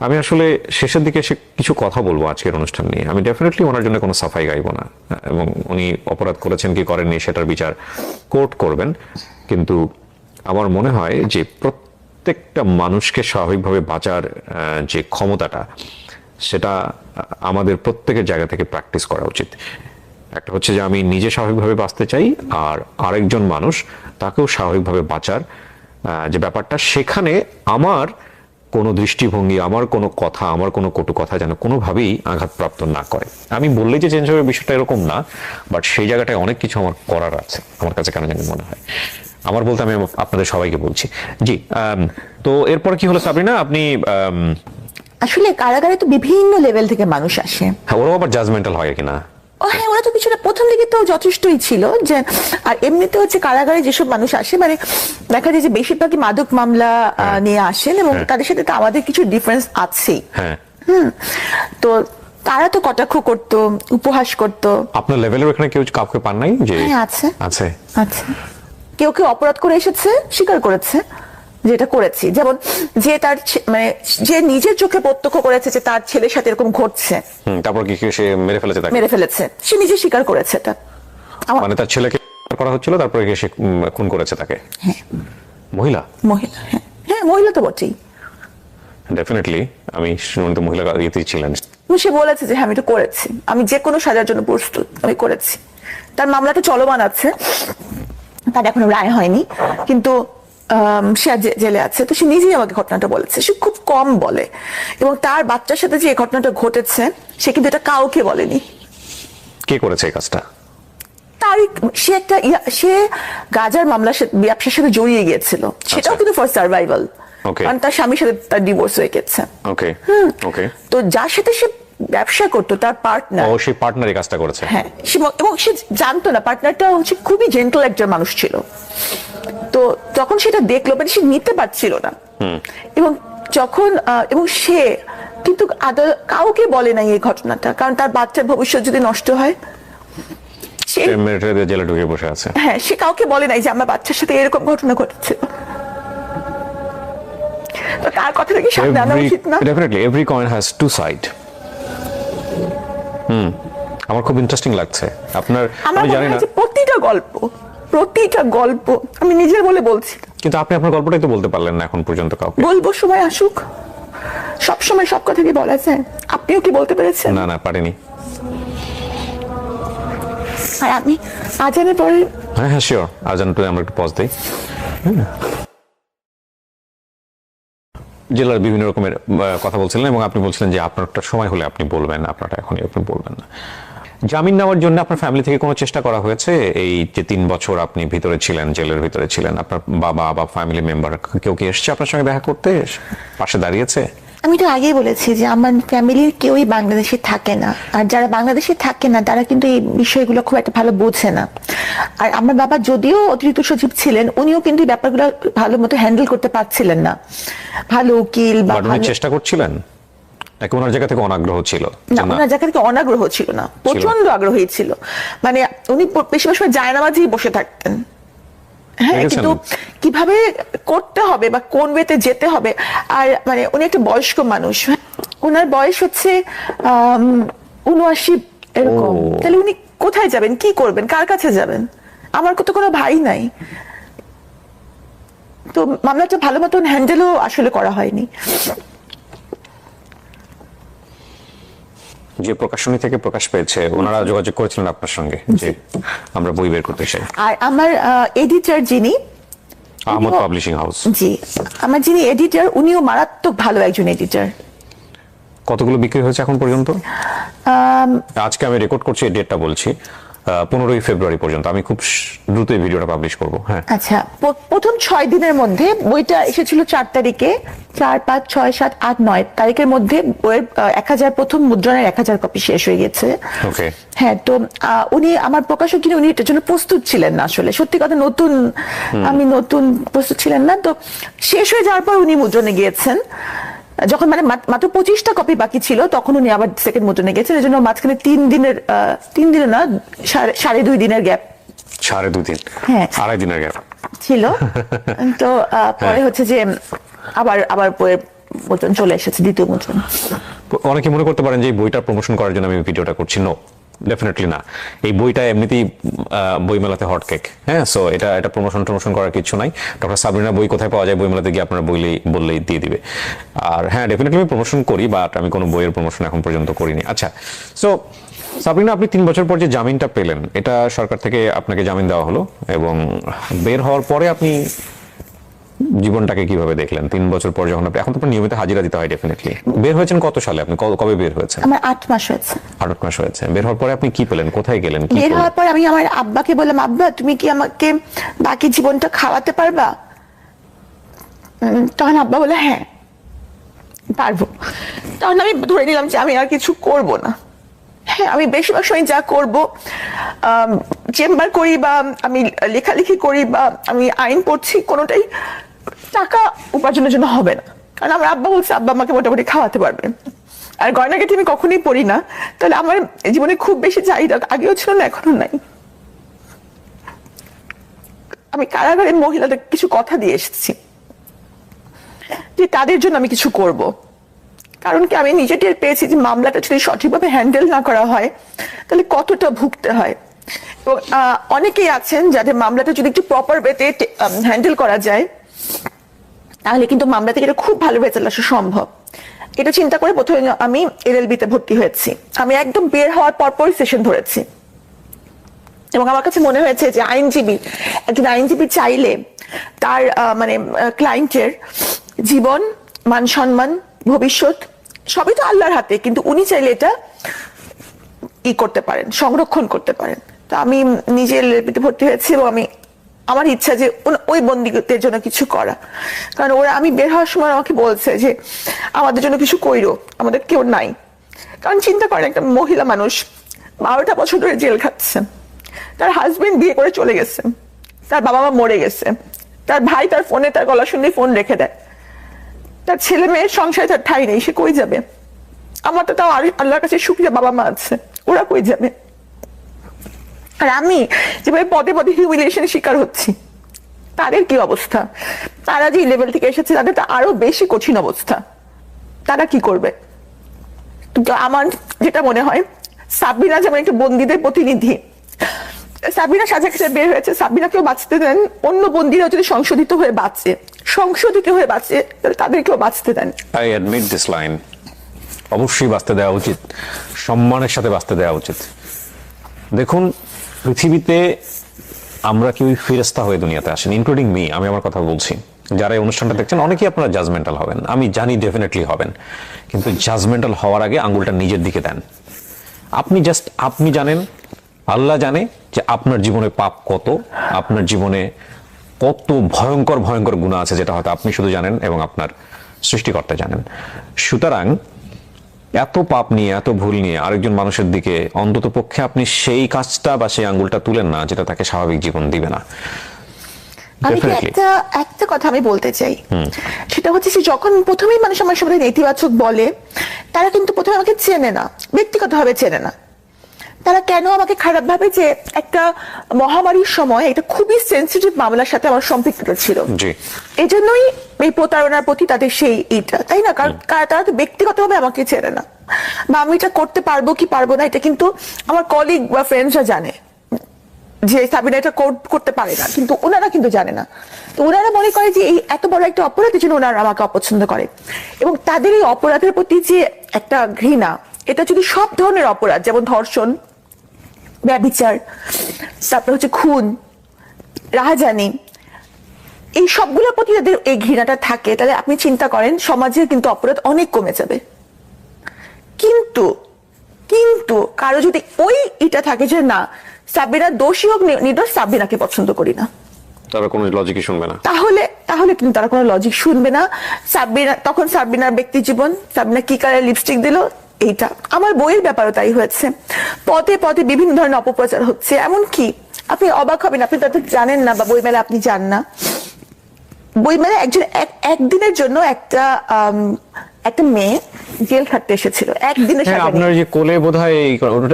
[SPEAKER 2] আমি আসলে শেষের দিকে এসে কিছু কথা বলবো আজকের অনুষ্ঠান নিয়ে। আমি ডেফিনেটলি ওনার জন্য কোনো সাফাই গাইবো না, এবং উনি অপরাধ করেছেন কি করেননি সেটার বিচার কোর্ট করবেন। কিন্তু আমার মনে হয় যে প্রত্যেকটা মানুষকে স্বাভাবিকভাবে বাঁচার যে ক্ষমতাটা, সেটা আমাদের প্রত্যেকের জায়গা থেকে প্র্যাকটিস করা উচিত। একটা হচ্ছে যে আমি নিজে স্বাভাবিকভাবে বাঁচতে চাই, আর আরেকজন মানুষ তাকেও স্বাভাবিকভাবে বাঁচার যে ব্যাপারটা, সেখানে আমার কোনো দৃষ্টিভঙ্গি, আমার কোনো কথা, আমার কোনো কটু কথা যেন কোনোভাবেই আঘাতপ্রাপ্ত না করে। আমি বললেই যে চেঞ্জ হবে বিষয়টা এরকম না, বাট সেই জায়গাটায় অনেক কিছু আমার করার আছে আমার কাছে, কেন জানি মনে হয়। আমার বলতে আমি আপনাদের সবাইকে বলছি। জি, তো এরপর কি হলো সাবরিনা? আপনি
[SPEAKER 1] আসলে কারাগারে তো বিভিন্ন লেভেল থেকে মানুষ আসে।
[SPEAKER 2] হ্যাঁ, ওরাও আবার জাজমেন্টাল হয় কিনা?
[SPEAKER 1] হ্যাঁ, ওরা তো কিছুটা প্রথম দিকে তো যথেষ্টই ছিল যে, আর এমনিতে হচ্ছে কারাগারে যেসব মানুষ আসে, মানে দেখা যায় যে বেশিরভাগই মাদক মামলা নিয়ে আসেন, এবং তাদের সাথে তো আমাদের কিছু ডিফারেন্স আছেই।
[SPEAKER 2] হ্যাঁ,
[SPEAKER 1] তো তারা তো কটাক্ষ করতো, উপহাস করতো।
[SPEAKER 2] আপনার লেভেলের ওখানে কেউ কাউকে পান নাই? যে
[SPEAKER 1] হ্যাঁ, আছে
[SPEAKER 2] আছে
[SPEAKER 1] আছে কেউ কেউ অপরাধ করে এসেছে, স্বীকার করেছে যেটা করেছি। যেমন যে তার মানে যে নিজের চোখে প্রত্যক্ষ করেছে যে তার ছেলের সাথে এরকম ঘটছে,
[SPEAKER 2] তারপর কি সে মেরে ফেলেছে? তাকে
[SPEAKER 1] মেরে ফেলেছে, সে নিজে স্বীকার করেছে এটা।
[SPEAKER 2] মানে তার ছেলেকে করা হচ্ছিল, তারপরে সে খুন করেছে তাকে?
[SPEAKER 1] হ্যাঁ।
[SPEAKER 2] মহিলা?
[SPEAKER 1] মহিলা, হ্যাঁ মহিলা তো বটেই।
[SPEAKER 2] ডেফিনেটলি আমি শুনি তো মহিলা ইয়েতেই ছিলেন।
[SPEAKER 1] সে বলেছে যে হ্যাঁ আমি এটা করেছি, আমি যে কোনো সাজার জন্য প্রস্তুত, আমি করেছি। তার মামলাটা চলমান আছে, তার এখনো রায় হয়নি, কিন্তু সে জেলে আছে। তো সে নিজেই আমাকে ঘটনাটা বলেছে। সে খুব কম বলে, এবং তার বাচ্চার সাথে যে ঘটনাটা ঘটেছে সে কিন্তু এটা কাউকে বলেনি।
[SPEAKER 2] কে করেছে এই কাজটা?
[SPEAKER 1] তার সে একটা সে গাজার মামলার ব্যবসার সাথে জড়িয়ে গিয়েছিল, সেটাও কিন্তু ফর সার্ভাইভাল, কারণ তার স্বামীর সাথে তার ডিভোর্স হয়ে গেছে।
[SPEAKER 2] ওকে ওকে।
[SPEAKER 1] তো যার সাথে সে ব্যবসা করতো, তার পার্টনার,
[SPEAKER 2] ও সেই পার্টনারই কাজটা করেছে?
[SPEAKER 1] হ্যাঁ, এবং সে জানতো না, পার্টনারটা হচ্ছে খুবই জেন্টল একজন মানুষ ছিল। তো যখন সেটা দেখলো, মানে সে নিতে পারছিল না, এবং যখন এবং সে কিন্তু কাউকে বলে নাই এই ঘটনাটা, কারণ তার বাচ্চার ভবিষ্যৎ যদি নষ্ট হয়, সে
[SPEAKER 2] জেলে ঢুকে বসে আছে।
[SPEAKER 1] হ্যাঁ, সে কাউকে বলে নাই যে আমার বাচ্চার সাথে এরকম ঘটনা ঘটেছে। তো তার কথা থেকে সামনে আনা উচিত না?
[SPEAKER 2] Definitely every coin has to side. আমার খুব ইন্টারেস্টিং লাগছে আপনার। আমি জানি না,
[SPEAKER 1] প্রতিটা গল্প আমি নিজের বলে বলছি,
[SPEAKER 2] কিন্তু আপনি আপনার গল্পটাই তো বলতে পারলেন না এখন পর্যন্ত কাউকে।
[SPEAKER 1] বলবো, সময় আসুক। সব সময় সব কথা কি বলা যায়? আপনিও কি বলতে পেরেছেন?
[SPEAKER 2] না, পারিনি।
[SPEAKER 1] আর আমি আজানের পরে,
[SPEAKER 2] হ্যাঁ শিওর, আজান পরে আমরা একটু পজ দিই। জেলার বিভিন্ন রকমের কথা বলছিলেন, এবং আপনি বলছিলেন যে আপনার একটা সময় হলে আপনি বলবেন, আপনারটা এখনই আপনি বলবেন না। জামিন নেওয়ার জন্য আপনার ফ্যামিলি থেকে কোনো চেষ্টা করা হয়েছে? এই যে 3 বছর আপনি ভিতরে ছিলেন, জেলের ভিতরে ছিলেন, আপনার বাবা বা ফ্যামিলি মেম্বার কেউ কি এসেছে আপনার সঙ্গে দেখা করতে, পাশে দাঁড়িয়েছে?
[SPEAKER 1] আমি তো আগেই বলেছি যে আমার ফ্যামিলির কেউই বাংলাদেশে থাকে না, আর যারা বাংলাদেশে থাকে না তারা কিন্তু এই বিষয়গুলো খুব একটা ভালো বোঝে না। আর আমার বাবা যদিও অতিরিক্ত সচিব ছিলেন, উনিও কিন্তু এই ব্যাপারগুলো ভালো মতো হ্যান্ডেল করতে পারছিলেন না। ভালো উকিল বা
[SPEAKER 2] চেষ্টা করছিলেন নাকি ওনার জায়গা থেকে অনাগ্রহ ছিল?
[SPEAKER 1] না, ওনার জায়গা থেকে অনাগ্রহ ছিল না, প্রচন্ড আগ্রহী ছিল। মানে উনি বেশিরভাগ সময় জায়নামাজেই বসে থাকতেন। হ্যাঁ, কিন্তু কিভাবে করতে হবে বা কোন ওয়েতে যেতে হবে, আর মানে উনি একটা বয়স্ক মানুষ, ওনার বয়স হচ্ছে 79 এরকম। তাহলে উনি কোথায় যাবেন, কি করবেন, কার কাছে যাবেন? আমার তো কোনো ভাই নাই, তো মামলাটা ভালো মতন হ্যান্ডেলও আসলে করা হয়নি।
[SPEAKER 2] যে প্রকাশনী থেকে প্রকাশ পেয়েছে, ওনারা যোগাযোগ করেছিলেন আপনার সঙ্গে যে আমরা বই বের করতে চাই?
[SPEAKER 1] আর আমার এডিটর যিনি,
[SPEAKER 2] আহমদ পাবলিশিং হাউস,
[SPEAKER 1] জি, আমার যিনি এডিটর, উনিও মারাত্মক ভালো একজন এডিটর।
[SPEAKER 2] কতগুলো বিক্রি হয়েছে এখন পর্যন্ত? আজকে আমি রেকর্ড করছি, এই ডেটটা বলছি, 15ই ফেব্রুয়ারি পর্যন্ত। আমি খুব দ্রুত এই ভিডিওটা পাবলিশ করবো। হ্যাঁ,
[SPEAKER 1] আচ্ছা, প্রথম 6 দিনের মধ্যে বইটা এসেছিল 4 তারিখে, 4, 5, 6, 7, 8, 9 তারিখের মধ্যে বইয়ের 1000 প্রথম মুদ্রণের 1000 কপি শেষ হয়ে গেছে।
[SPEAKER 2] ওকে।
[SPEAKER 1] হ্যাঁ, তো উনি আমার প্রকাশক যিনি, উনি এটার জন্য প্রস্তুত ছিলেন না আসলে, সত্যি কথা, আমি নতুন প্রস্তুত ছিলেন না। তো শেষ হয়ে যাওয়ার পর উনি মুদ্রণে গিয়েছেন, যখন মানে মাত্র 25টা কপি বাকি ছিল, তখন উনি আবার সেকেন্ড মুদ্রণে গেছেন। এই জন্য মাঝখানে 3 দিনের না, 2.5 দিনের গ্যাপ।
[SPEAKER 2] 2.5 দিন?
[SPEAKER 1] হ্যাঁ,
[SPEAKER 2] 2.5 দিনের গ্যাপ
[SPEAKER 1] ছিল। তো পরে হচ্ছে যে আবার বইয়ের মুদ্রণ চলে এসেছে, দ্বিতীয় মুদ্রণ।
[SPEAKER 2] অনেকে মনে করতে পারেন যে এই বইটার প্রমোশন করার জন্য আমি ভিডিওটা করছি। নো, ডেফিনেটলি না। এই বইটা এমনিতেই বইমেলাতে হট কেক। হ্যাঁ, সো এটা প্রমোশন করার কিছু নাই। ডক্টর সাবরিনা বই কোথায় পাওয়া যায়, বইমেলাতে গিয়ে আপনারা বললেই দিয়ে দিবে। আর হ্যাঁ, ডেফিনেটলি আমি প্রমোশন করি, বাট আমি কোনো বইয়ের প্রমোশন এখন পর্যন্ত করিনি। আচ্ছা, সো সাবরিনা, আপনি 3 বছর পর যে জামিনটা পেলেন, এটা সরকার থেকে আপনাকে জামিন দেওয়া হলো, এবং বের হওয়ার পরে আপনি জীবনটাকে কিভাবে দেখলেন 3 বছর পর? যখন আপনি, এখন তো নিয়মিত হাজিরা দিতে হয় ডেফিনেটলি। বের হয়েছেন কত সালে? আপনি কবে বের হয়েছেন?
[SPEAKER 1] আমার 8 মাস হয়েছে।
[SPEAKER 2] 8 মাস হয়েছে। বের হওয়ার পরে আপনি কি পেলেন, কোথায় গেলেন?
[SPEAKER 1] বের হওয়ার পর আমি আমার আব্বাকে বললাম, আব্বা, তুমি কি আমাকে বাকি জীবনটা খাওয়াতে পারবা? তখন আব্বা বলে, হ্যাঁ পারবো। তখন আমি ধরে নিলাম যে আমি আর কিছু করব না। হ্যাঁ, আমি বেশিরভাগ সময় যা করব, চেম্বার করি বা আমি লেখালেখি করি বা আমি আইন পড়ছি, কোনোটাই টাকা উপার্জনের জন্য হবে না। কারণ আমার আব্বা বলছে, আব্বা আমাকে মোটামুটি খাওয়াতে পারবে। আর গয়নাগাটি আমি কখনোই পড়ি না, তাহলে আমার জীবনে খুব বেশি চাহিদা আগেও ছিল না, এখনো নাই। আমি কারাগারে মহিলাদের কিছু কথা দিয়ে এসেছি যে তাদের জন্য আমি কিছু করব। কারণ কি, আমি নিজে টের পেয়েছি যে মামলাটা যদি সঠিকভাবে হ্যান্ডেল না করা হয়, তাহলে কতটা ভুগতে হয়। এবং অনেকেই আছেন যাদের মামলাটা যদি একটু প্রপার ওয়েতে হ্যান্ডেল করা যায়, তাহলে কিন্তু মামলা থেকে এটা খুব ভালো রেজাল্ট আসা সম্ভব। এটা চিন্তা করে প্রথমে আমি এলএলবি-তে ভর্তি হয়েছি। আমি একদম বের হওয়ার পরপরই সেশন ধরেছি, এবং আমার কাছে মনে হয়েছে যে একজন আইনজীবী চাইলে তার মানে ক্লায়েন্টের জীবন, মান সম্মান, ভবিষ্যৎ সবই তো আল্লাহর হাতে, কিন্তু উনি চাইলে এটা করতে পারেন, সংরক্ষণ করতে পারেন। তো আমি নিজে এলএলবি-তে ভর্তি হয়েছি, এবং আমার ইচ্ছা যে ওই বন্দীদের জন্য কিছু করা। কারণ আমি বের হওয়ার সময় আমাকে বলছে যে আমাদের জন্য কিছু কইরো, আমাদের কেউ নাই। কারণ চিন্তা করেন, একটা মহিলা মানুষ 12টা বছর ধরে জেল খাচ্ছে, তার হাজবেন্ড বিয়ে করে চলে গেছে, তার বাবা মা মরে গেছে, তার ভাই তার ফোনে তার গলা শুনলে ফোন রেখে দেয়, তার ছেলে মেয়ের সংসারে তার ঠাঁই নেই, সে কই যাবে? আমার তো তাও আল্লাহর কাছে শুকরিয়া, বাবা মা আছে, ওরা কই যাবে? আর আমি যেভাবে পদে পদে হিউমিলিয়েশন শিকার হচ্ছি, তাদের কি অবস্থা? তারা যে লেভেল থেকে এসেছে, তাদের তো আরো বেশি কঠিন অবস্থা। তারা কি করবে? কিন্তু আমার যেটা মনে হয়, সাবরিনা যেমন একটা বন্দীদের প্রতিনিধি, সাবরিনা সাজা খেতে বের হয়েছে, সাবরিনাকেও বাঁচতে দেন। অন্য বন্দীরা যদি সংশোধিত হয়ে বাঁচে, তাহলে তাদেরকেও বাঁচতে দেন।
[SPEAKER 2] I admit this line. অবশ্যই বাঁচতে দেওয়া উচিত, সম্মানের সাথে বাঁচতে দেওয়া উচিত। দেখুন, পৃথিবীতে আমরা কেউই ফেরেশতা হয়ে দুনিয়াতে আসেন, ইনক্লুডিং মি। আমি আমার কথা বলছি, যারা এই অনুষ্ঠানটা দেখছেন অনেকেই আপনারা জাজমেন্টাল হবেন, আমি জানি ডেফিনেটলি হবেন, কিন্তু জাজমেন্টাল হওয়ার আগে আঙ্গুলটা নিজের দিকে দেন। আপনি জানেন, আল্লাহ জানে যে আপনার জীবনে পাপ কত, আপনার জীবনে কত ভয়ঙ্কর ভয়ঙ্কর গুনাহ আছে, যেটা হয়তো আপনি শুধু জানেন এবং আপনার সৃষ্টিকর্তা জানেন। সুতরাং এত পাপ নিয়ে, এত ভুল নিয়ে আরেকজন মানুষের দিকে অন্তত পক্ষে আপনি সেই কাজটা বা সেই আঙ্গুলটা তুলেন না, যেটা তাকে স্বাভাবিক জীবন দিবে না।
[SPEAKER 1] আমি কি
[SPEAKER 2] Definitely.
[SPEAKER 1] একটা একটা কথা আমি বলতে চাই, সেটা হচ্ছে যে যখন প্রথমেই মানুষ আমার সামনে নেতিবাচক বলে, তারা কিন্তু প্রথমে আমাকে চেনে না, ব্যক্তিগতভাবে চেনে না। তারা কেন আমাকে খারাপ ভাবে যে একটা মহামারীর সময় একটা খুবই সেন্সিটিভ মামলার সাথে আমার সম্পৃক্ততা ছিল,
[SPEAKER 2] জি।
[SPEAKER 1] এই জন্যই এই প্রতারণার প্রতি তাদের সেই এইটা, তাই না? কারণ তারা তো ব্যক্তিগতভাবে আমাকে চেনে না, বা আমি এটা করতে পারবো কি পারবো না এটা কিন্তু আমার কলিগ বা ফ্রেন্ডসরা জানে যে সাবিনা এটা করতে পারে না, কিন্তু ওনারা কিন্তু জানে না। তো ওনারা মনে করে যে এই এত বড় একটা অপরাধের জন্য ওনারা আমাকে অপছন্দ করে, এবং তাদের এই অপরাধের প্রতি যে একটা ঘৃণা, এটা যদি সব ধরনের অপরাধ, যেমন ধর্ষণ, ব্যভিচার, তারপর হচ্ছে খুন, রাহাজানি, এই সবগুলোর প্রতি যাদের এই ঘৃণাটা থাকে, তাহলে আপনি চিন্তা করেন সমাজের কিন্তু অপরাধ অনেক কমে যাবে। কিন্তু কিন্তু কারো যদি ওই এটা থাকে যে না, সাবিনা দোষী হোক নির্দোষ, সাবিনাকে পছন্দ করি না,
[SPEAKER 2] তারা কোনো লজিকই শুনবে না।
[SPEAKER 1] তাহলে তাহলে কিন্তু তারা কোনো লজিক শুনবে না। সাবিনা তখন সাবিনার ব্যক্তি জীবন, সাবিনা কি কালার লিপস্টিক দিল, এইটা আমার বইয়ের ব্যাপারও তাই হয়েছে। পদে পদে বিভিন্ন ধরনের অপপ্রচার হচ্ছে, এমনকি আপনি অবাক হবেন, আপনি তো জানেন না বা বইমেলা আপনি যান না। বইমেলায় একজন একদিনের জন্য একটা মেয়ে জেল খাটতে এসেছিল একদিনের
[SPEAKER 3] হ্যাঁ,
[SPEAKER 1] সাজা
[SPEAKER 3] আপনার
[SPEAKER 1] নিয়ে।
[SPEAKER 3] যে কোলে বোধহয়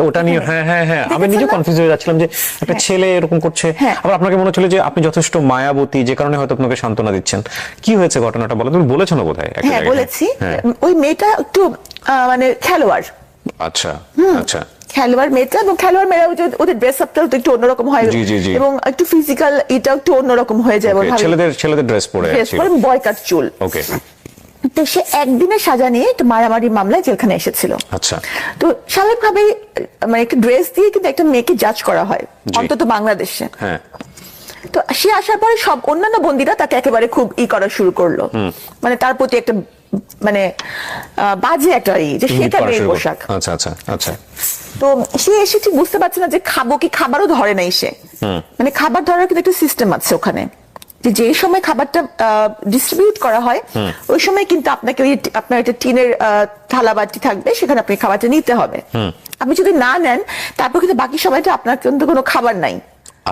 [SPEAKER 3] ওটা নিয়ে, হ্যাঁ হ্যাঁ হ্যাঁ, আমি নিজে
[SPEAKER 1] দেখেছেন না?
[SPEAKER 3] কনফিউজ হয়ে যাচ্ছিলাম যে একটা
[SPEAKER 1] হ্যাঁ।
[SPEAKER 3] ছেলে এরকম করছে,
[SPEAKER 1] হ্যাঁ।
[SPEAKER 3] আবার আপনাকে মনে হচ্ছিল যে আপনি যথেষ্ট মায়াবতী, যে কারণে হয়তো আপনাকে সান্ত্বনা দিচ্ছেন। কি হয়েছে ঘটনাটা বলো, তুমি বলেছো না বোধহয় একটা
[SPEAKER 1] হ্যাঁ
[SPEAKER 3] জায়গায়?
[SPEAKER 1] বলেছি,
[SPEAKER 3] হ্যাঁ।
[SPEAKER 1] ওই মেয়েটা একটু মানে খেলোয়াড়,
[SPEAKER 2] আচ্ছা আচ্ছা।
[SPEAKER 1] খেলোয়াড় মেয়েটা, এবং খেলোয়াড় মেয়েরা ওদের ড্রেস আপটা একটু অন্যরকম হয়,
[SPEAKER 2] জি, জি, জি।
[SPEAKER 1] এবং একটু ফিজিক্যাল এটা একটু অন্যরকম হয়ে যায়,
[SPEAKER 2] Okay, ছেলেদের ড্রেস পরে
[SPEAKER 1] ড্রেস
[SPEAKER 2] ছিল।
[SPEAKER 1] পরে বয় কাট চুল।
[SPEAKER 2] ওকে।
[SPEAKER 1] তো সে একদিনের সাজা নিয়ে একটু মারামারি মামলায় জেলখানে এসেছিল।
[SPEAKER 2] আচ্ছা।
[SPEAKER 1] তো স্বাভাবিকভাবেই মানে একটা ড্রেস দিয়ে কিন্তু একটা মেয়েকে জাজ করা হয়,
[SPEAKER 2] জি।
[SPEAKER 1] অন্তত বাংলাদেশে।
[SPEAKER 2] হ্যাঁ।
[SPEAKER 1] তো সে আসার পরে সব অন্যান্য বন্দীরা তাকে একেবারে খুব করা শুরু করলো, মানে তার প্রতি একটা মানে বাজে একটা যে সেটা
[SPEAKER 2] করা
[SPEAKER 1] মেয়ের
[SPEAKER 2] শুরু করো।
[SPEAKER 1] পোশাক।
[SPEAKER 2] আচ্ছা আচ্ছা আচ্ছা।
[SPEAKER 1] তো সে এসে ঠিক বুঝতে পারছে না যে খাবো কি, খাবারও ধরে নাই সে, মানে খাবার ধরার কিন্তু একটা সিস্টেম আছে ওখানে, যে সময় খাবারটা ডিস্ট্রিবিউট করা হয় ওই সময় কিন্তু আপনাকে ওই আপনার একটা টিনের থালা বাটি থাকবে, সেখানে আপনি খাবারটা নিতে হবে। আপনি যদি না নেন, তারপর কিন্তু বাকি সময়টা আপনার কিন্তু কোনো খাবার নাই।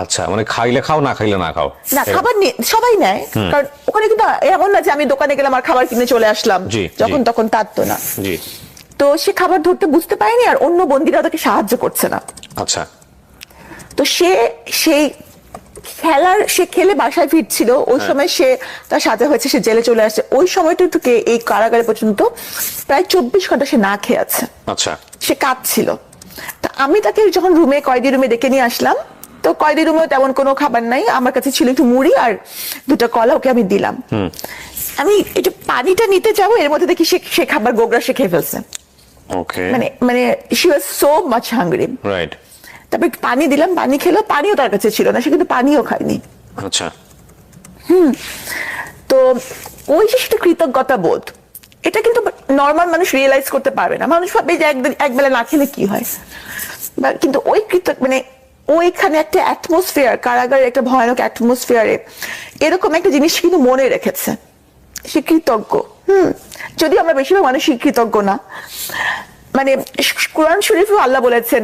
[SPEAKER 2] আচ্ছা, মানে খাইলে খাও, না খাইলে না খাও।
[SPEAKER 1] না, খাবার সবাই নেয়, কারণ ওখানে কিন্তু এমন না যে আমি দোকানে গেলাম আর খাবার কিনে চলে আসলাম
[SPEAKER 2] জি,
[SPEAKER 1] যখন
[SPEAKER 2] জি।
[SPEAKER 1] তখন, তার তো না।
[SPEAKER 2] জি।
[SPEAKER 1] তো সে খাবার ধরতে বুঝতে পারেনি, আর অন্য বন্দীরা তাকে সাহায্য করছে না।
[SPEAKER 2] আচ্ছা।
[SPEAKER 1] তো সেই সে খেলে বাসায় ফিরছিল, ওই সময় সে তার সাজা হয়েছে, সে জেলে চলে আসছে। ওই সময়টুকুকে এই কারাগারে পর্যন্ত প্রায় 24 ঘন্টা সে না খেয়ে আছে,
[SPEAKER 2] আচ্ছা।
[SPEAKER 1] সে কাঁদছিল। তা আমি তাকে যখন কয়েদি রুমে ডেকে নিয়ে আসলাম, তো কয়েদি রুমেও তেমন কোনো খাবার নাই, আমার কাছে ছিল একটু মুড়ি আর 2টা কলা, ওকে আমি দিলাম। আমি একটু পানিটা নিতে যাবো, এর মধ্যে দেখি সে খাবার গোগরা সে খেয়ে ফেলছে।
[SPEAKER 2] ওকে।
[SPEAKER 1] মানে she was so much hungry.
[SPEAKER 2] Right.
[SPEAKER 1] তারপর একটু পানি দিলাম, পানি খেলো, পানিও তার কাছে ছিল না, সে কিন্তু পানিও খায়নি।
[SPEAKER 2] আচ্ছা।
[SPEAKER 1] তো ওই যে সেটা কৃতজ্ঞতা বোধ, এটা কিন্তু নর্মাল মানুষ রিয়েলাইজ করতে পারবে না। মানুষ ভাবে যে একবেলা না খেলে কি হয়, কিন্তু ওই মানে ওইখানে একটা অ্যাটমসফিয়ার, কারাগারের একটা ভয়ানক অ্যাটমসফিয়ারে এরকম একটা জিনিস কিন্তু মনে রেখেছে, সে কৃতজ্ঞ। যদি আমরা বেশিরভাগ মানুষই কৃতজ্ঞ না, মানে কোরআন শরীফে আল্লাহ বলেছেন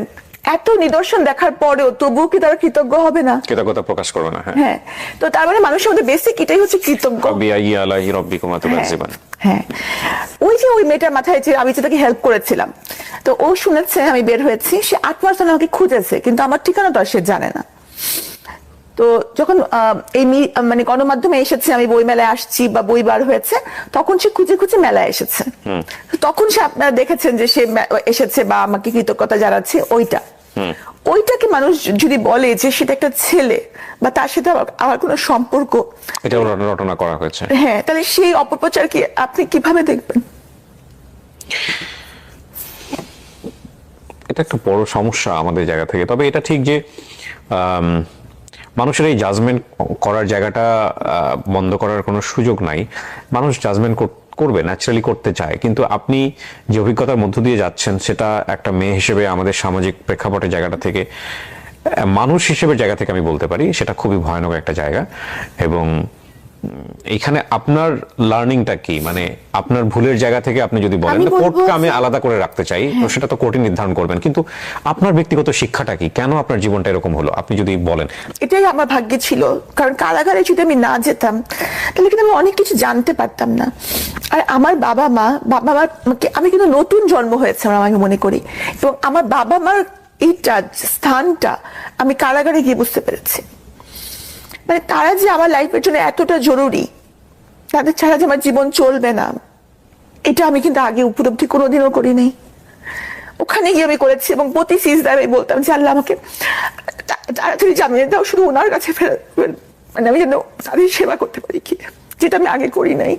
[SPEAKER 1] এত নিদর্শন দেখার পরেও তবুও কি তারা কৃতজ্ঞ হবে না?
[SPEAKER 2] কৃতজ্ঞতা প্রকাশ করবে না। হ্যাঁ।
[SPEAKER 1] হ্যাঁ, তো তার মানে মানুষের মধ্যে বেসিক এটাই হচ্ছে কৃতজ্ঞ।
[SPEAKER 2] বিআই আলাইহি রাব্বিকুমা তুকাজ্জিবান।
[SPEAKER 1] হ্যাঁ, ওই যে ওই মেয়েটার মাথায় যে আমি যে তাকে হেল্প করেছিলাম, তো ও শুনেছে আমি বের হয়েছি, সে 8 মাস ধরে আমাকে খুঁজেছে, কিন্তু আমার ঠিকানা তো আর সে জানে না। তো যখন মানে গণমাধ্যমে এসেছে আমি বই মেলায় আসছি বা বই বার হয়েছে, তখন সে খুঁজে খুঁজে মেলায় এসেছে। তখন সে আপনারা দেখেছেন যে সে এসেছে বা আমাকে কৃতজ্ঞতা জানাচ্ছে। ওইটাকে মানুষ যদি বলে যে সেটা একটা ছেলে বা তার সাথে আমার কোনো সম্পর্ক,
[SPEAKER 2] এটা রটনা করা হয়েছে।
[SPEAKER 1] হ্যাঁ, তাহলে সেই অপপ্রচারকে আপনি কিভাবে দেখবেন?
[SPEAKER 2] এটা একটা বড় সমস্যা আমাদের জায়গা থেকে। তবে এটা ঠিক যে মানুষের এই জাজমেন্ট করার জায়গাটা বন্ধ করার কোনো সুযোগ নাই। মানুষ জাজমেন্ট করবে, ন্যাচারালি করতে চায়, কিন্তু আপনি যে অভিজ্ঞতার মধ্য দিয়ে যাচ্ছেন সেটা একটা মেয়ে হিসেবে আমাদের সামাজিক প্রেক্ষাপটের জায়গাটা থেকে, মানুষ হিসেবে জায়গা থেকে আমি বলতে পারি সেটা খুবই ভয়ানক একটা জায়গা। এবং
[SPEAKER 3] এইখানে আপনার লার্নিংটা কি, মানে আপনার ভুলের জায়গা থেকে আপনি যদি বলেন
[SPEAKER 1] আমি বলবো
[SPEAKER 3] কোর্টকে আমি আলাদা করে রাখতে চাই, তো সেটা তো কোর্টই নির্ধারণ করবেন, কিন্তু আপনার ব্যক্তিগত শিক্ষাটা কি, কেন আপনার জীবনটা এরকম হলো আপনি যদি বলেন।
[SPEAKER 1] এটাই আমার ভাগ্যে ছিল, কারণ কারাগারে যদি আমি না যেতাম তাহলে কিন্তু আমি অনেক কিছু জানতে পারতাম না। আর আমার বাবা মার আমি কিন্তু নতুন জন্ম হয়েছে আমি মনে করি, এবং আমার বাবা মার এইটা স্থানটা আমি কারাগারে গিয়ে বুঝতে পেরেছি। মানে তারা যে আমার লাইফের জন্য এতটা জরুরি, তাদের ছাড়া যে আমার জীবন চলবে না, এটা আমি কিন্তু আগে উপলব্ধি কোনোদিনও করি নাই। ওখানে গিয়ে আমি করেছি, এবং প্রতি সিজদায় আমি বলতাম যে আল্লাহ আমাকে তাড়াতাড়ি জামিয়ে দাও, শুধু ওনার কাছে ফেরত, মানে আমি যেন তাদের সেবা করতে পারি, কি যেটা আমি আগে করি নাই।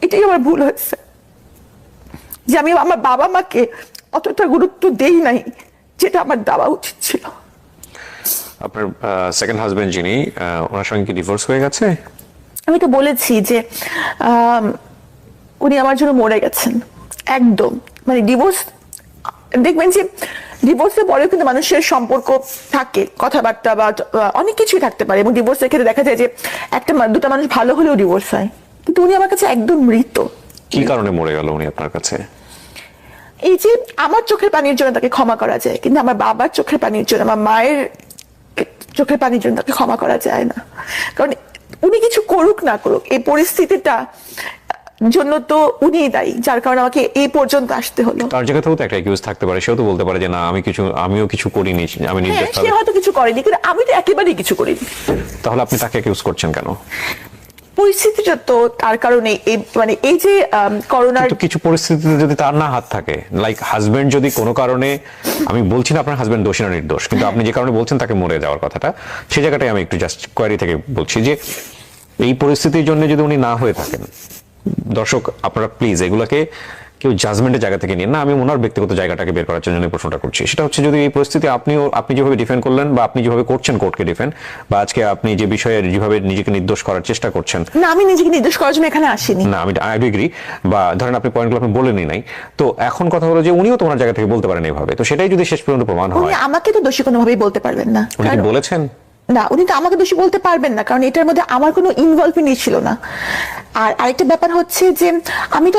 [SPEAKER 1] এটাই আমার ভুল হয়েছে, যে আমি আমার বাবা মাকে অতটা গুরুত্ব দেই নাই যেটা আমার দেওয়া উচিত ছিল।
[SPEAKER 2] আপনার সেকেন্ড হাজবেন্ড যিনি, ওনার সঙ্গে কি ডিভোর্স হয়ে গেছে?
[SPEAKER 1] আমি তো বলেছি যে উনি আমার জন্য মরে গেছেন একদম। মানে ডিভোর্স, দেখবেন যে ডিভোর্সের পরেও কিন্তু মানুষের সম্পর্ক থাকে, কথাবার্তা বা অনেক কিছুই থাকতে পারে, এবং ডিভোর্সের ক্ষেত্রে দেখা যায় যে দুটা মানুষ ভালো হলেও ডিভোর্স হয়, কিন্তু উনি আমার কাছে একদম মৃত।
[SPEAKER 2] কি কারণে মরে গেল উনি আপনার কাছে?
[SPEAKER 1] এই যে আমার চোখের পানির জন্য তাকে ক্ষমা করা যায়, কিন্তু আমার বাবার চোখের পানির জন্য, আমার মায়ের চোখের পানির জন্য তাকে ক্ষমা করা যায় না। কারণ উনি কিছু করুক না করুক, এই পরিস্থিতিটা জন্য তো উনিই দায়ী, যার কারণে আমাকে এই পর্যন্ত আসতে হলো।
[SPEAKER 2] তার জায়গাতেও তো একটা একিউজ থাকতে পারে, সেও তো বলতে পারে যে না আমিও কিছু করিনি, আমি
[SPEAKER 1] হ্যাঁ,
[SPEAKER 2] নির্দোষ।
[SPEAKER 1] সে হয়তো কিছু করেনি, কিন্তু আমি তো একেবারেই কিছু করিনি।
[SPEAKER 2] তাহলে আপনি তাকে একিউজ করছেন কেন?
[SPEAKER 1] পরিস্থিতিটা তো তার কারণে, মানে এই যে করোনার
[SPEAKER 2] কিন্তু কিছু পরিস্থিতিতে যদি তার না হাত থাকে, লাইক হাজবেন্ড যদি কোনো কারণে, আমি বলছি না আপনার হাজবেন্ড দোষী না নির্দোষ, কিন্তু আপনি যে কারণে বলছেন তাকে মরে যাওয়ার কথাটা, সেই জায়গাটাই আমি একটু জাস্ট কোয়ারি থেকে বলছি যে এই পরিস্থিতির জন্য যদি উনি না হয়ে থাকেন, দর্শক আপনারা প্লিজ এগুলোকে কেউ জাজমেন্টের জায়গা থেকে নিন না, আমি ওনার ব্যক্তিগত জায়গাটাকে বের করার জন্য প্রশ্নটা করছি। সেটা হচ্ছে যদি এই পরিস্থিতি আপনি যেভাবে ডিফেন্ড করলেন, বা আপনি যেভাবে করছেন কোর্টকে ডিফেন্ড, বা আজকে আপনি যে বিষয়ে যেভাবে নিজেকে নির্দোষ করার চেষ্টা করছেন,
[SPEAKER 1] না, আমি নিজেকে নির্দোষ করার জন্য এখানে আসিনি।
[SPEAKER 2] না আমি এগ্রি, বা ধরেন আপনি পয়েন্টগুলো আপনি বলেনই নাই, তো এখন কথা হলো যে উনিও তো ওনার জায়গা থেকে বলতে পারেন এইভাবে, তো সেটাই যদি শেষ পর্যন্ত প্রমাণ
[SPEAKER 1] উনি
[SPEAKER 2] হয়।
[SPEAKER 1] আমাকে তো দোষী কোনোভাবেই বলতে পারবেন না।
[SPEAKER 2] উনি কি
[SPEAKER 1] কারণ-
[SPEAKER 2] বলেছেন?
[SPEAKER 1] না, উনি তো আমাকে দোষী বলতে পারবেন না, কারণ এটার মধ্যে আমার কোনো ইনভলভমেন্ট ছিল না। আর আরেকটা ব্যাপার হচ্ছে যে আমি তো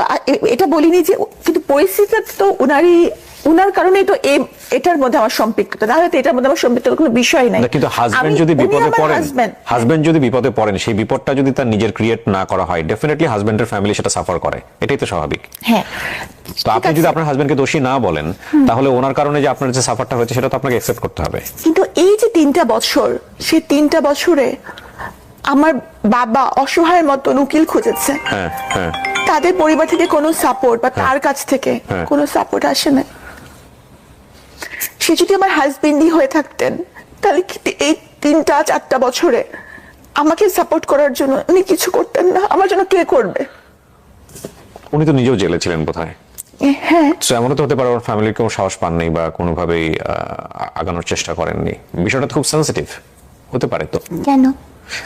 [SPEAKER 1] এটা বলিনি যে, কিন্তু পরিস্থিতিটা তো উনার কারণেই তো এটার মধ্যে আমার সম্পৃক্ততা, না হয়তো এটার মধ্যে আমার সম্পৃক্ততার কোনো বিষয় নাই।
[SPEAKER 2] না, কিন্তু হাজবেন্ড যদি বিপদে পড়েন, হাজবেন্ড যদি বিপদে পড়েন, সেই বিপদটা যদি তার নিজের ক্রিয়েট না করা হয়, ডেফিনেটলি হাজবেন্ডের ফ্যামিলি সেটা সাফার করে, এটাই তো স্বাভাবিক।
[SPEAKER 1] হ্যাঁ,
[SPEAKER 2] তো আপনি যদি আপনার হাজবেন্ডকে দোষী না বলেন, তাহলে ওনার কারণে যে আপনার যে সাফারটা হয়েছে সেটা তো আপনাকে অ্যাকসেপ্ট করতে হবে।
[SPEAKER 1] কিন্তু এই যে 3টা বছর, সেই 3টা বছরে আমার বাবা অসহায়ের মতো উকিল খুঁজেছে।
[SPEAKER 2] হ্যাঁ, হ্যাঁ।
[SPEAKER 1] তাদের পরিবার থেকে কোনো সাপোর্ট বা তার কাছ থেকে কোনো সাপোর্ট আসে না। সে যদি আমার হাজবেন্ডই হয়ে থাকতেন, তাহলে এই 3-4টা বছরে আমাকে সাপোর্ট করার জন্য উনি কিছু করতেন না, আমার জন্য কে করবে?
[SPEAKER 2] উনি তো নিজেও জেলে ছিলেন বোধহয়।
[SPEAKER 1] হ্যাঁ,
[SPEAKER 2] তো এমনও তো হতে পারে ওর ফ্যামিলির কেউ সাহস পাননি বা কোনোভাবেই আগানোর চেষ্টা করেননি, বিষয়টা তো খুব সেন্সিটিভ হতে পারে। তো
[SPEAKER 1] কেন?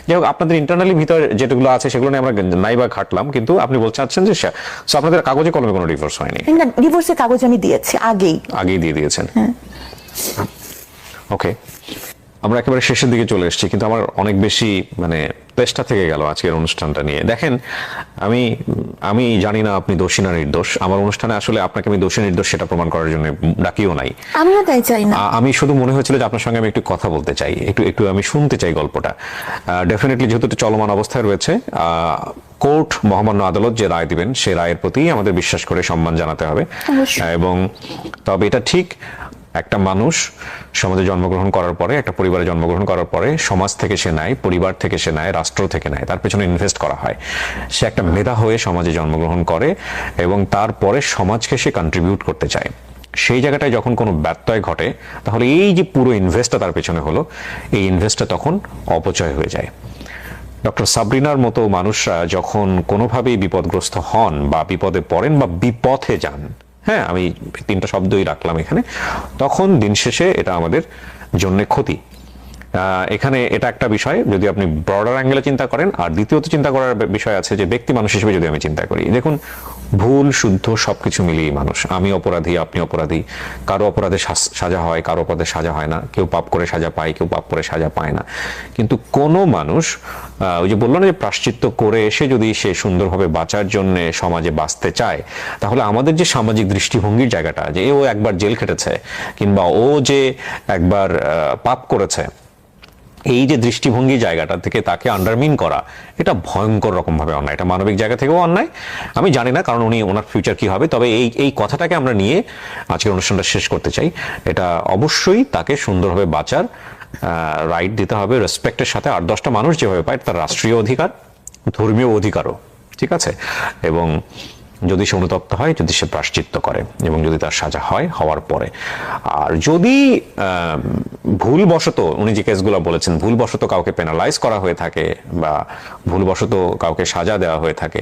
[SPEAKER 2] যাই হোক, আপনাদের ইন্টারনালি ভিতর যেগুলো আছে সেগুলো নিয়ে আমরা নাই বা ঘাটলাম, কিন্তু আপনি বলতে চাচ্ছেন যে so আপনাদের কাগজে কলমে কোনো ডিভোর্স হয়নি?
[SPEAKER 1] না, ডিভোর্সের কাগজ আমি দিয়েছি আগেই
[SPEAKER 2] দিয়ে দিয়েছেন। ওকে, আমরা একেবারে শেষের দিকে চলে এসেছি, কিন্তু আমার অনেক বেশি মানে চেষ্টা থেকে গেল আজকের অনুষ্ঠানটা নিয়ে। দেখেন, আমি জানি না আপনি দোষী না নির্দোষ, আমার অনুষ্ঠানে আসলে আপনাকে আমি দোষী নির্দোষ সেটা প্রমাণ করার জন্য ডাকিও নাই।
[SPEAKER 1] আমিও তাই চাই না।
[SPEAKER 2] আমি শুধু মনে হয়েছিল যে আপনার সঙ্গে আমি একটু কথা বলতে চাই, একটু আমি শুনতে চাই গল্পটা। ডেফিনেটলি যেহেতু এটা চলমান অবস্থায় রয়েছে, কোর্ট মহামান্য আদালত যে রায় দিবেন সেই রায়ের প্রতি আমাদের বিশ্বাস করে সম্মান জানাতে হবে। এবং তবে এটা ঠিক, একটা মানুষ সমাজে জন্মগ্রহণ করার পরে, একটা পরিবারে জন্মগ্রহণ করার পরে সমাজ থেকে সে নেয়, পরিবার থেকে সে নেয়, রাষ্ট্র থেকে নেয়, তার পেছনে ইনভেস্ট করা হয়। সে একটা মেধা হয়ে সমাজে জন্মগ্রহণ করে এবং তারপরে সমাজকে সে কন্ট্রিবিউট করতে চায়। সেই জায়গাটায় যখন কোনো ব্যত্যয় ঘটে, তাহলে এই যে পুরো ইনভেস্টটা তার পেছনে হলো, এই ইনভেস্টটা তখন অপচয় হয়ে যায়। ডক্টর সাবরিনার মতো মানুষরা যখন কোনোভাবেই বিপদগ্রস্ত হন বা বিপদে পড়েন বা বিপথে যান, হ্যাঁ আমি 3টা শব্দই রাখলাম এখানে, তখন দিন শেষে এটা আমাদের জন্য ক্ষতি। এখানে এটা একটা বিষয় যদি আপনি ব্রডার অ্যাঙ্গেলে চিন্তা করেন, আর দ্বিতীয়ত চিন্তা করার বিষয় আছে যে ব্যক্তি মানুষ হিসেবে যদি আমি চিন্তা করি। দেখুন,
[SPEAKER 3] ভুল শুদ্ধ সবকিছু মিলিয়ে মানুষ। আমি অপরাধী, আপনি অপরাধী, কারো অপরাধে সাজা হয়, কারো অপরাধে সাজা হয় না, কেউ পাপ করে সাজা পায়, কেউ পাপ করে সাজা পায় না। কিন্তু কোনো মানুষ ওই যে বললো না যে প্রায়শ্চিত্ত করে এসে যদি সে সুন্দরভাবে বাঁচার জন্য সমাজে বাঁচতে চায়, তাহলে আমাদের যে সামাজিক দৃষ্টিভঙ্গির জায়গাটা, যে ও একবার জেল খেটেছে কিংবা ও যে একবার পাপ করেছে, এই যে দৃষ্টিভঙ্গি জায়গাটা থেকে তাকে আন্ডারমিন করা, এটা ভয়ঙ্কর রকম ভাবে অন্যায়, এটা মানবিক জায়গা থেকেও অন্যায়। আমি জানি না কারণ ওনার ফিউচার কি হবে, তবে এই কথাটাকে আমরা নিয়ে আজকের অনুষ্ঠানটা শেষ করতে চাই। এটা অবশ্যই তাকে সুন্দরভাবে বাঁচার রাইট দিতে হবে, রেসপেক্টের সাথে। 8-10টা মানুষ যেভাবে পায়, তার রাষ্ট্রীয় অধিকার, ধর্মীয় অধিকারও, ঠিক আছে? এবং যদি সে অনুতপ্ত হয়, যদি সে প্রায়শ্চিত্ত করে এবং যদি তার সাজা হয় হওয়ার পরে। আর যদি ভুলবশত, উনি যে কেসগুলো বলেছেন, ভুলবশত কাউকে পেনালাইজ করা হয়ে থাকে বা ভুলবশত কাউকে সাজা দেওয়া হয়ে থাকে,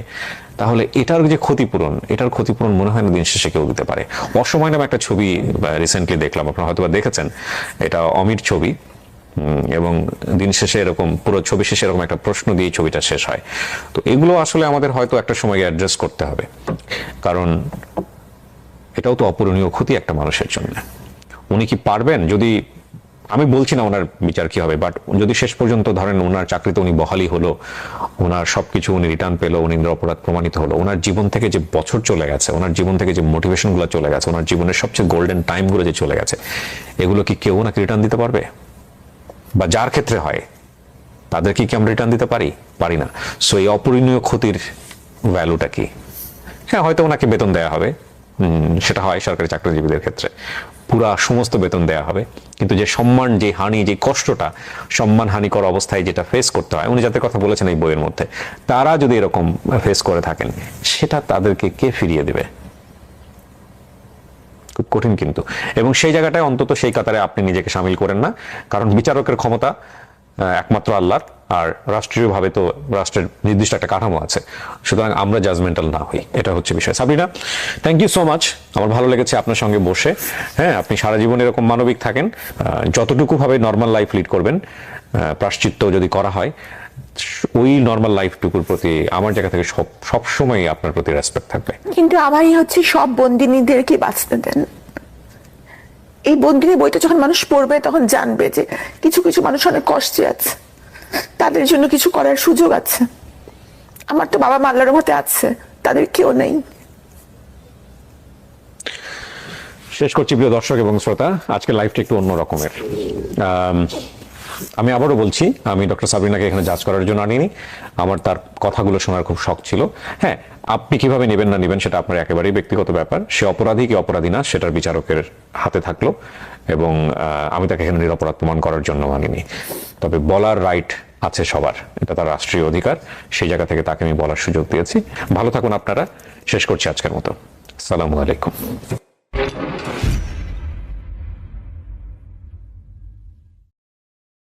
[SPEAKER 3] তাহলে এটার যে ক্ষতিপূরণ, এটার ক্ষতিপূরণ মনে হয় না দিন শেষে কেউ দিতে পারে। অসময় নামে একটা ছবি রিসেন্টলি দেখলাম, আপনারা হয়তো দেখেছেন, এটা অমির ছবি, এবং দিন শেষে এরকম পুরো ছবি শেষে এরকম একটা প্রশ্ন দিয়ে ছবিটা শেষ হয়। তো এগুলো আসলে আমাদের হয়তো একটা সময় অ্যাড্রেস করতে হবে, কারণ এটাও তো অপূরণীয় ক্ষতি একটা মানুষের জন্য। উনি কি পারবেন? যদি, আমি বলছি না ওনার বিচার কি হবে, বাট যদি শেষ পর্যন্ত ধরেন ওনার চাকরিতে উনি বহালি হলো, ওনার সবকিছু উনি রিটার্ন পেলো, উনি নিরপরাধ প্রমাণিত হলো, ওনার জীবন থেকে যে বছর চলে গেছে, ওনার জীবন থেকে যে মোটিভেশন গুলো চলে গেছে, ওনার জীবনের সবচেয়ে গোল্ডেন টাইম গুলো যে চলে গেছে, এগুলো কি কেউ ওনাকে রিটার্ন দিতে পারবে? বা যার ক্ষেত্রে হয় তাদেরকে কি আমরা রিটার্ন দিতে পারি না। সো এই অপূরণীয় ক্ষতির ভ্যালুটা কি? হ্যাঁ, হয়তো ওনাকে বেতন দেয়া হবে, সেটা হয় সরকারি চাকরিজীবীদের ক্ষেত্রে, পুরা সমস্ত বেতন দেয়া হবে, কিন্তু যে সম্মান, যে হানি, যে কষ্টটা সম্মান হানিকর অবস্থায় যেটা ফেস করতে হয়, উনি যাদের কথা বলেছেন এই বইয়ের মধ্যে, তারা যদি এরকম ফেস করে থাকেন, সেটা তাদেরকে কে ফিরিয়ে দেবে? খুব কঠিন কিন্তু। এবং সেই জায়গাটায় অন্তত সেই কাতারে আপনি নিজেকে সামিল করেন না, কারণ বিচারকের ক্ষমতা একমাত্র আল্লাহর, আর রাষ্ট্রীয়ভাবে তো রাষ্ট্রের নির্দিষ্ট একটা কাঠামো আছে, সুতরাং আমরা জাজমেন্টাল না হই, এটা হচ্ছে বিষয়। Sabrina, thank you so much, আমার ভালো লেগেছে আপনার সঙ্গে বসে। হ্যাঁ, আপনি সারা জীবন এরকম মানবিক থাকেন, যতটুকু ভাবে নর্মাল লাইফ লিড করবেন, প্রায়শ্চিত্ত যদি করা হয়, ওই নর্মাল লাইফটুকুর প্রতি আমার জায়গা থেকে সবসময় আপনার প্রতি রেসপেক্ট থাকবে।
[SPEAKER 1] কিন্তু আমারই হচ্ছে সব বন্দিনীদেরকে বাঁচতে দেন। এই বন্দিনী বইটা যখন মানুষ পড়বে, তখন জানবে যে কিছু কিছু মানুষ অনেক কষ্টে আছে, তাদের জন্য কিছু করার সুযোগ আছে। আমার তো বাবা মা আল্লাহর রহমতে আছে, তাদের কেউ নেই।
[SPEAKER 3] শেষ করছি প্রিয় দর্শক এবং শ্রোতা, আজকের লাইফটা একটু অন্য রকমের। আমি আবারও বলছি, আমি ডক্টর সাবরিনাকে এখানে জাজ করার জন্য আনিনি, আমার তার কথাগুলো শোনার খুব শখ ছিল। হ্যাঁ, আপনি কিভাবে নেবেন না নেবেন সেটা আপনার একেবারেই ব্যক্তিগত ব্যাপার, সে অপরাধী কি অপরাধী না সেটার বিচারকের হাতে থাকলো, এবং আমি তাকে এখানে নিরপরাধ প্রমাণ করার জন্য আনিনি। তবে বলার রাইট আছে সবার, এটা তার রাষ্ট্রীয় অধিকার, সেই জায়গা থেকে তাকে আমি বলার সুযোগ দিয়েছি। ভালো থাকুন আপনারা, শেষ করছি আজকের মতো। আসসালামু আলাইকুম।